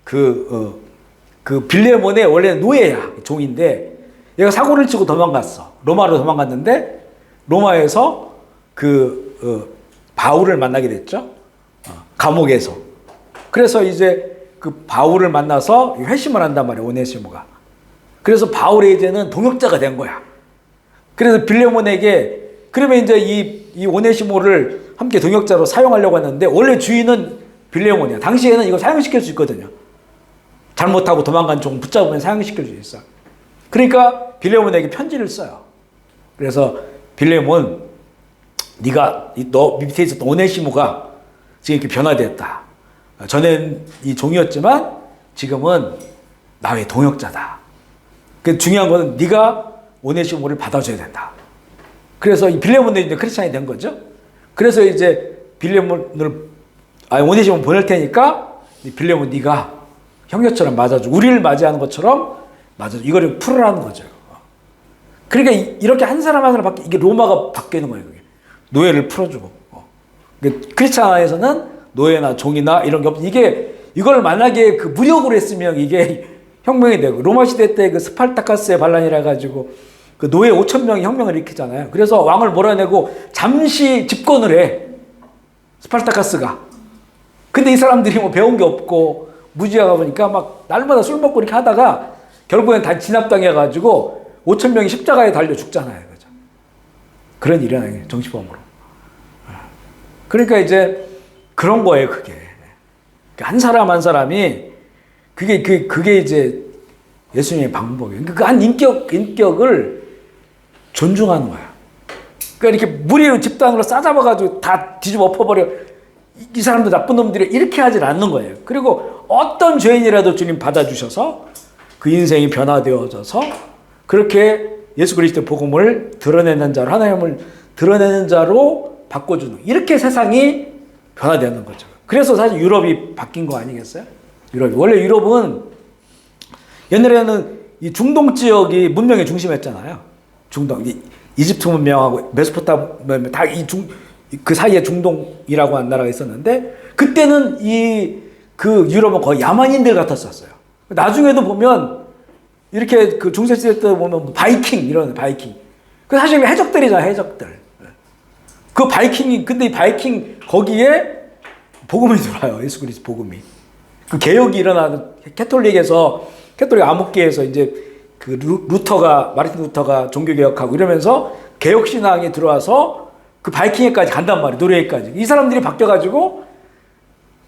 그 빌레몬의 원래 노예야, 종인데 얘가 사고를 치고 도망갔어. 로마로 도망갔는데 로마에서 바울을 만나게 됐죠. 감옥에서. 그래서 이제 그 바울을 만나서 회심을 한단 말이야, 오네시모가. 그래서 바울의 이제는 동역자가 된 거야. 그래서 빌레몬에게 그러면 이제 이 오네시모를 함께 동역자로 사용하려고 했는데 원래 주인은 빌레몬이야. 당시에는 이거 사용시킬 수 있거든요. 잘못하고 도망간 종 붙잡으면 사용시킬 수 있어. 그러니까 빌레몬에게 편지를 써요. 그래서 빌레몬, 너 밑에 있었던 오네시모가 지금 이렇게 변화됐다. 전엔 이 종이었지만 지금은 나의 동역자다. 그 중요한 거는 네가 오네시모를 받아줘야 된다. 그래서 이 빌레몬도 이제 크리스찬이 된 거죠. 그래서 이제 오네시모 보낼 테니까 빌레몬 네가 형제처럼 맞아줘. 우리를 맞이하는 것처럼 맞아줘. 이거를 풀으라는 거죠. 그러니까 이렇게 한 사람 한 사람 이게 로마가 바뀌는 거예요. 그게. 노예를 풀어주고. 크리스찬 안에서는 노예나 종이나 이런 게 이걸 만약에 그 무력으로 했으면 이게 혁명이 되고 로마 시대 때 그 스파르타카스의 반란이라 가지고 그 노예 5,000명이 혁명을 일으키잖아요. 그래서 왕을 몰아내고 잠시 집권을 해. 스파르타카스가. 근데 이 사람들이 뭐 배운 게 없고 무지하다 보니까 막 날마다 술 먹고 이렇게 하다가 결국엔 다 진압당해가지고 5,000명이 십자가에 달려 죽잖아요. 그죠? 그런 일이 일어나요. 정치범으로. 그러니까 이제 그런 거예요, 그게. 한 사람 한 사람이 그게 이제 예수님의 방법이에요. 그 한 인격을 존중하는 거야. 그러니까 이렇게 무리로 집단으로 싸잡아가지고 다 뒤집어 엎어버려. 이 사람도 나쁜 놈들이 이렇게 하질 않는 거예요. 그리고 어떤 죄인이라도 주님 받아주셔서 그 인생이 변화되어져서 그렇게 예수 그리스도의 복음을 드러내는 자로, 하나님을 드러내는 자로 바꿔주는, 이렇게 세상이 변화되는 거죠. 그래서 사실 유럽이 바뀐 거 아니겠어요? 원래 유럽은 옛날에는 이 중동 지역이 문명의 중심이었잖아요. 중동, 이집트 문명하고 메소포타미아 다 그 사이에 중동이라고 하는 나라가 있었는데 그때는 그 유럽은 거의 야만인들 같았었어요. 나중에도 보면 이렇게 그 중세시대 때 보면 이런 바이킹. 그 사실 해적들이잖아요, 해적들. 그 근데 이 바이킹 거기에 복음이 들어와요. 예수 그리스도 복음이. 그 개혁이 일어나는 캐톨릭 암흑기에서 이제 그 마르틴 루터가 종교개혁하고 이러면서 개혁신앙이 들어와서 그 바이킹에까지 간단 말이에요. 노르웨이까지. 이 사람들이 바뀌어가지고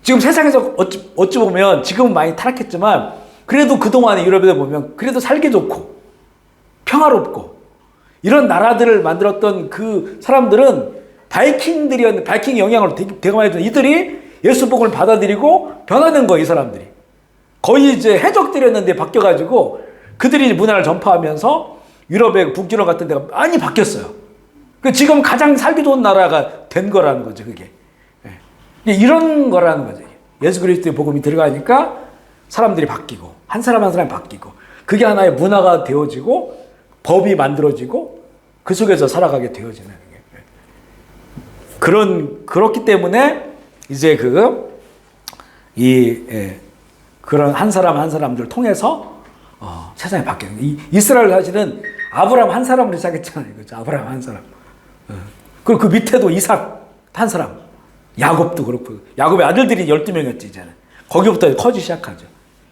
지금 세상에서 어찌 보면 지금은 많이 타락했지만 그래도 그동안에 유럽에 보면 그래도 살기 좋고 평화롭고 이런 나라들을 만들었던 그 사람들은 바이킹의 영향으로 되게 많이 든 이들이 예수 복음을 받아들이고 변화된 거예요, 이 사람들이. 거의 이제 해적들이었는데 바뀌어가지고 그들이 문화를 전파하면서 유럽의 북유럽 같은 데가 많이 바뀌었어요. 지금 가장 살기 좋은 나라가 된 거라는 거죠, 그게. 이런 거라는 거죠. 예수 그리스도의 복음이 들어가니까 사람들이 바뀌고, 한 사람 한 사람이 바뀌고, 그게 하나의 문화가 되어지고, 법이 만들어지고, 그 속에서 살아가게 되어지는 거예요. 그렇기 때문에 이제 그런 한 사람 한 사람들을 통해서 세상이 바뀌는 거예요. 이스라엘 사실은 아브라함 한 사람으로 시작했잖아요. 그렇죠? 아브라함 한 사람. 그리고 그 밑에도 이삭 한 사람. 야곱도 그렇고. 야곱의 아들들이 12명이었지, 이제는. 거기부터 커지기 시작하죠.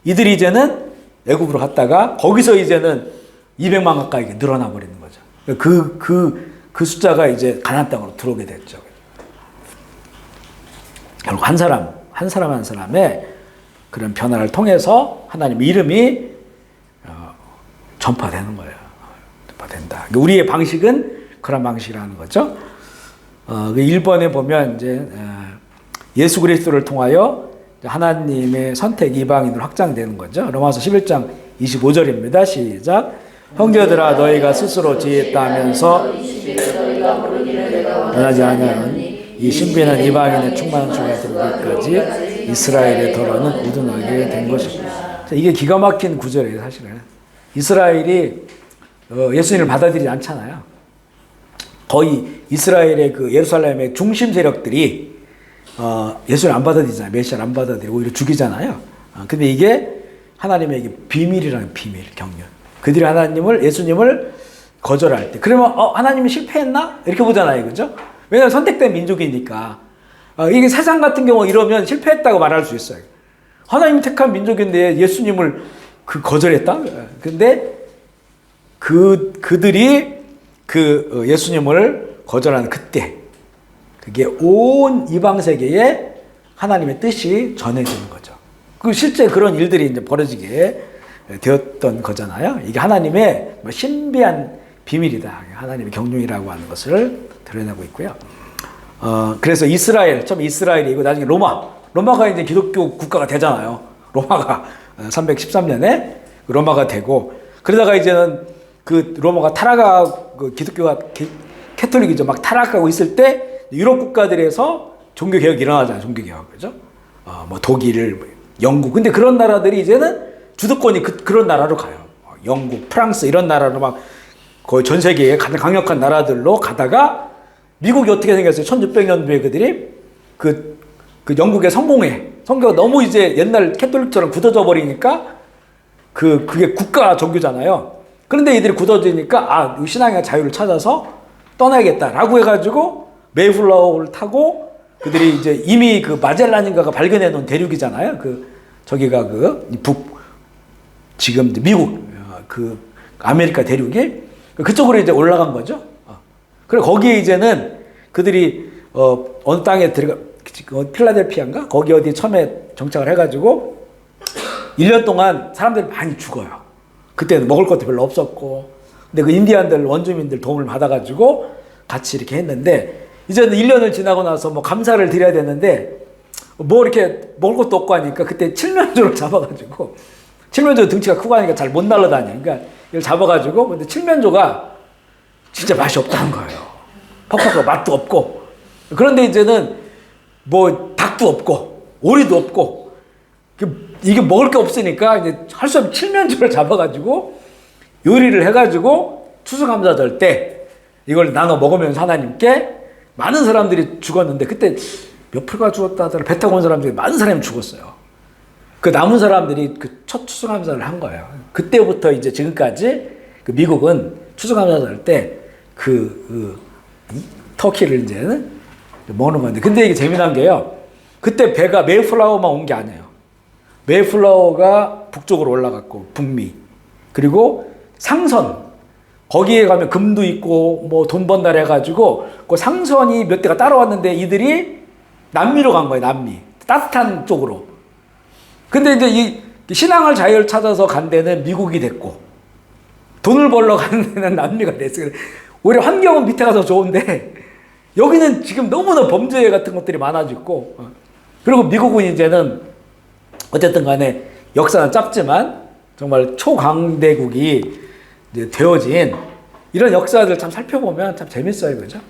이들이 이제는 애굽으로 갔다가 거기서 이제는 200만 가까이 늘어나 버리는 거죠. 그 숫자가 이제 가나안 땅으로 들어오게 됐죠. 결국 한 사람의 그런 변화를 통해서 하나님 이름이 전파되는 거예요. 전파된다. 우리의 방식은 그런 방식이라는 거죠. 1번에 보면 이제 예수 그리스도를 통하여 하나님의 선택 이방인으로 확장되는 거죠. 로마서 11장 25절입니다. 시작. 형제들아 너희가 스스로 지혜했다면서 변하지 아니하는 이 신비는 이방인의 충만한 주가 들어오기까지 이스라엘의 덜어는 우둔하게 된 것입니다. 이게 기가 막힌 구절이에요, 사실은. 이스라엘이 예수님을 받아들이지 않잖아요. 거의 이스라엘의 그 예루살렘의 중심 세력들이 예수를 안 받아들이잖아요. 메시아를 안 받아들이고 오히려 죽이잖아요. 근데 이게 하나님의 이게 비밀이라는 비밀, 경륜. 그들이 예수님을 거절할 때. 그러면 하나님이 실패했나? 이렇게 보잖아요. 그죠? 왜냐하면 선택된 민족이니까. 이게 세상 같은 경우 이러면 실패했다고 말할 수 있어요. 하나님이 택한 민족인데 예수님을 거절했다? 근데 그들이 예수님을 거절하는 그때, 그게 온 이방 세계에 하나님의 뜻이 전해지는 거죠. 실제 그런 일들이 이제 벌어지게 되었던 거잖아요. 이게 하나님의 신비한 비밀이다. 하나님의 경륜이라고 하는 것을 드러내고 있고요. 그래서 처음 이스라엘이고 나중에 로마가 이제 기독교 국가가 되잖아요. 로마가 313년에 로마가 되고, 그러다가 이제는 로마가 기독교가 캐톨릭이죠. 막 타락하고 있을 때 유럽 국가들에서 종교 개혁이 일어나잖아요. 종교 개혁, 그죠? 독일, 영국. 근데 그런 나라들이 이제는 주도권이 그런 나라로 가요. 영국, 프랑스 이런 나라로 막 거의 전 세계에 가장 강력한 나라들로 가다가 미국이 어떻게 생겼어요? 1600년도에 그들이 영국의 성교가 너무 이제 옛날 캐톨릭처럼 굳어져 버리니까 그게 국가 종교잖아요. 그런데 이들이 굳어지니까 신앙의 자유를 찾아서 떠나야겠다라고 해가지고 메이플라워를 타고 그들이 이제 이미 마젤란인가가 발견해 놓은 대륙이잖아요. 저기가 지금 미국 아메리카 대륙이 그쪽으로 이제 올라간 거죠. 그리고 거기에 이제는 그들이 어느 땅에 필라델피아인가 거기 어디 처음에 정착을 해가지고 1년 동안 사람들이 많이 죽어요. 그때는 먹을 것도 별로 없었고, 근데 그 인디안들 원주민들 도움을 받아가지고 같이 이렇게 했는데, 이제는 1년을 지나고 나서 감사를 드려야 되는데 이렇게 먹을 것도 없고 하니까 그때 칠면조를 잡아가지고, 칠면조 등치가 크고 하니까 잘 못 날아다니니까 그러니까 이걸 잡아가지고, 근데 칠면조가 진짜 맛이 없다는 거예요. 퍽퍽하고 맛도 없고. 그런데 이제는 닭도 없고 오리도 없고 이게 먹을 게 없으니까 이제 할 수 없는 칠면조를 잡아가지고 요리를 해가지고 추수감사절 때 이걸 나눠 먹으면서 하나님께, 많은 사람들이 죽었는데 그때 몇 프로가 죽었다 하더라. 배 타고 온 사람들이 많은 사람이 죽었어요. 그 남은 사람들이 첫 추수감사를 한 거예요. 그때부터 이제 지금까지 미국은 추수감사절 때 터키를 이제는 먹는 건데, 근데 이게 재미난 게요. 그때 배가 메이플라워만 온 게 아니에요. 메이플라워가 북쪽으로 올라갔고, 북미. 그리고 상선. 거기에 가면 금도 있고, 돈 번다라 해가지고, 그 상선이 몇 대가 따라왔는데 이들이 남미로 간 거예요, 남미. 따뜻한 쪽으로. 근데 이제 이 신앙을 자유를 찾아서 간 데는 미국이 됐고, 돈을 벌러 가는 데는 남미가 됐어요. 오히려 환경은 밑에 가서 좋은데, 여기는 지금 너무나 범죄 같은 것들이 많아지고, 그리고 미국은 이제는 어쨌든 간에 역사는 짧지만 정말 초강대국이 이제 되어진 이런 역사들 참 살펴보면 참 재밌어요. 그죠?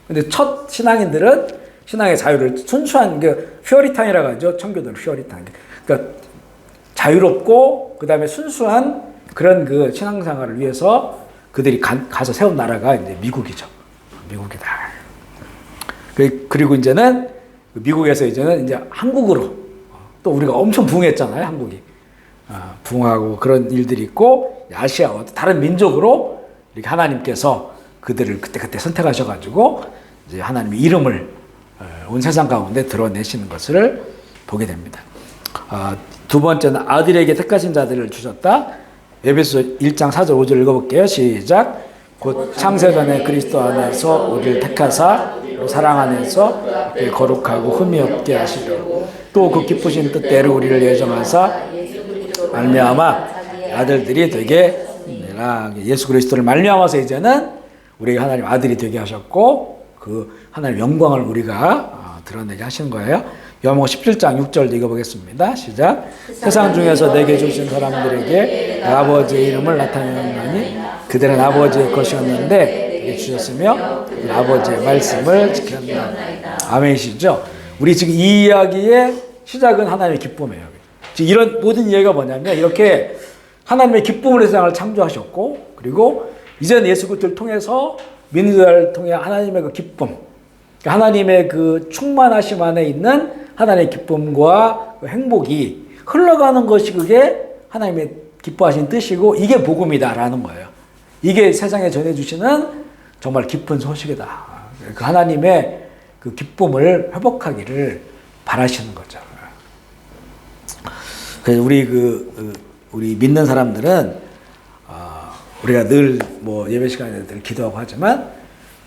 근데 첫 신앙인들은 신앙의 자유를 순수한 퓨어리탄이라고 하죠. 청교도는 퓨어리탄. 그러니까 자유롭고 그다음에 순수한 그런 신앙생활을 위해서 그들이 가서 세운 나라가 이제 미국이죠. 미국이다. 그리고 이제는 미국에서 이제는 이제 한국으로, 또 우리가 엄청 부흥했잖아요, 한국이. 부흥하고 그런 일들이 있고, 아시아와 다른 민족으로 이렇게 하나님께서 그들을 그때 선택하셔가지고 이제 하나님의 이름을 온 세상 가운데 드러내시는 것을 보게 됩니다. 두 번째는 아들에게 택하신 자들을 주셨다. 에베소 1장 4절 5절 읽어볼게요. 시작. 곧 창세전에 그리스도 안에서 우리를 택하사 사랑 안에서 거룩하고 흠이 없게 하시려고 또 그 기쁘신 뜻대로 우리를 예정하사 말미암아 아들들이 되게 예수 그리스도를 말미암아서 이제는 우리가 하나님 아들이 되게 하셨고, 하나님 영광을 우리가 드러내게 하신 거예요. 요한복음 17장 6절 읽어보겠습니다. 시작. 세상 중에서 내게 주신 사람들에게 아버지의 이름을 나타내었나니 그들은 아버지의 것이었는데 내게 주셨으며 아버지의 말씀을 지켰나이다. 아멘이시죠? 우리 지금 이 이야기의 시작은 하나님의 기쁨이에요. 지금 이런 모든 이야기가 뭐냐면, 이렇게 하나님의 기쁨으로 세상을 창조하셨고, 그리고 이제는 예수 그리스도를 통해서 믿는 자를 통해 하나님의 그 기쁨, 하나님의 그 충만하심 안에 있는 하나님의 기쁨과 그 행복이 흘러가는 것이 그게 하나님의 기뻐하신 뜻이고 이게 복음이다라는 거예요. 이게 세상에 전해주시는 정말 기쁜 소식이다. 그 하나님의 그 기쁨을 회복하기를 바라시는 거죠. 그래서 우리 믿는 사람들은 우리가 늘 뭐 예배 시간에 늘 기도하고 하지만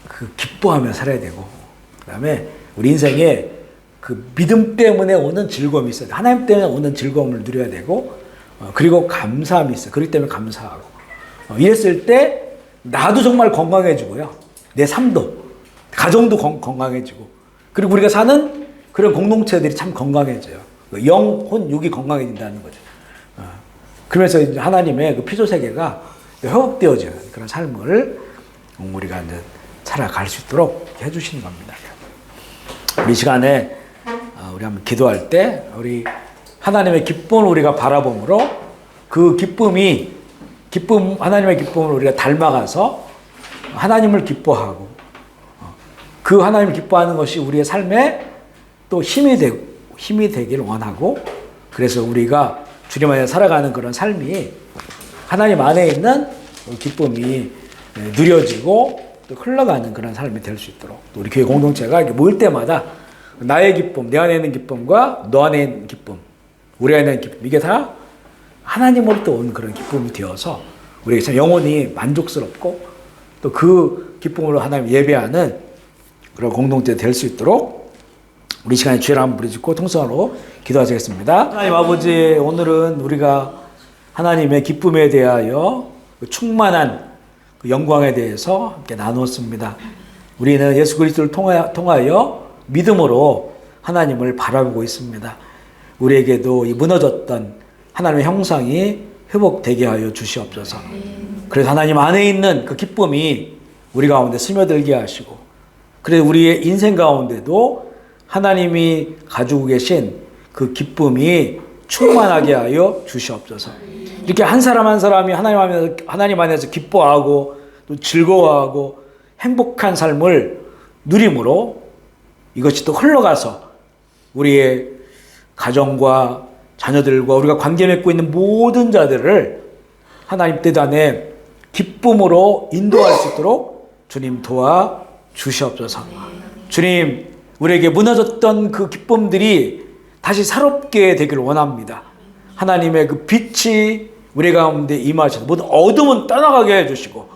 그 기뻐하며 살아야 되고 그다음에 우리 인생에 그 믿음 때문에 오는 즐거움이 있어요. 하나님 때문에 오는 즐거움을 누려야 되고 그리고 감사함이 있어요. 그렇기 때문에 감사하고 이랬을 때 나도 정말 건강해지고요. 내 삶도 가정도 건강해지고 그리고 우리가 사는 그런 공동체들이 참 건강해져요. 영, 혼, 육이 건강해진다는 거죠. 그러면서 이제 하나님의 그 피조 세계가 회복되어지는 그런 삶을 우리가 이제 살아갈 수 있도록 해주시는 겁니다. 우리 시간에 우리 한번 기도할 때 우리 하나님의 기쁨을 우리가 바라봄으로 그 하나님의 기쁨을 우리가 닮아가서 하나님을 기뻐하고 그 하나님을 기뻐하는 것이 우리의 삶에 또 힘이 되길 원하고 그래서 우리가 주님 안에 살아가는 그런 삶이 하나님 안에 있는 기쁨이 누려지고 또 흘러가는 그런 삶이 될 수 있도록 또 우리 교회 공동체가 이렇게 모일 때마다 나의 기쁨, 내 안에 있는 기쁨과 너 안에 있는 기쁨, 우리 안에 있는 기쁨 이게 다 하나님으로부터 온 그런 기쁨이 되어서 우리가 참 영혼이 만족스럽고 또 그 기쁨으로 하나님 예배하는 그런 공동체 될 수 있도록 우리 시간에 주의를 한번 부르짖고 통성으로 기도하시겠습니다. 하나님 아버지 오늘은 우리가 하나님의 기쁨에 대하여 그 충만한 그 영광에 대해서 함께 나누었습니다. 우리는 예수 그리스도를 통하여 믿음으로 하나님을 바라보고 있습니다. 우리에게도 이 무너졌던 하나님의 형상이 회복되게 하여 주시옵소서. 그래서 하나님 안에 있는 그 기쁨이 우리 가운데 스며들게 하시고 그래서 우리의 인생 가운데도 하나님이 가지고 계신 그 기쁨이 충만하게 하여 주시옵소서. 이렇게 한 사람 한 사람이 하나님 안에서 기뻐하고 또 즐거워하고 행복한 삶을 누림으로 이것이 또 흘러가서 우리의 가정과 자녀들과 우리가 관계 맺고 있는 모든 자들을 하나님 뜻 안에 기쁨으로 인도할 수 있도록 주님 도와 주시옵소서. 주님 우리에게 무너졌던 그 기쁨들이 다시 새롭게 되기를 원합니다. 하나님의 그 빛이 우리 가운데 임하셔서 모든 어둠은 떠나가게 해주시고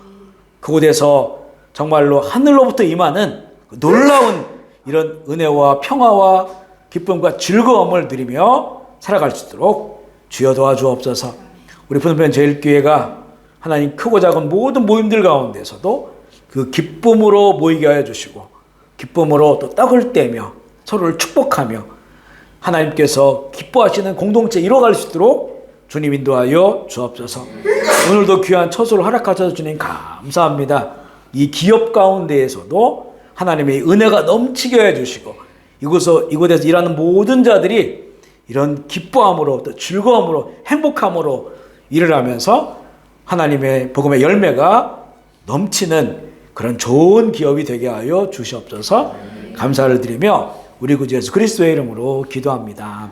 그곳에서 정말로 하늘로부터 임하는 놀라운 이런 은혜와 평화와 기쁨과 즐거움을 누리며 살아갈 수 있도록 주여 도와주옵소서. 우리 푸른편 제일교회가 하나님 크고 작은 모든 모임들 가운데서도 그 기쁨으로 모이게 하여 주시고 기쁨으로 또 떡을 떼며 서로를 축복하며 하나님께서 기뻐하시는 공동체 이뤄갈 수 있도록 주님 인도하여 주옵소서. 오늘도 귀한 처소를 허락하셔서 주님 감사합니다. 이 기업 가운데에서도 하나님의 은혜가 넘치게 해주시고 이곳에서 일하는 모든 자들이 이런 기뻐함으로 또 즐거움으로 행복함으로 일을 하면서 하나님의 복음의 열매가 넘치는 그런 좋은 기업이 되게 하여 주시옵소서. 감사를 드리며 우리 구주 예수 그리스도의 이름으로 기도합니다.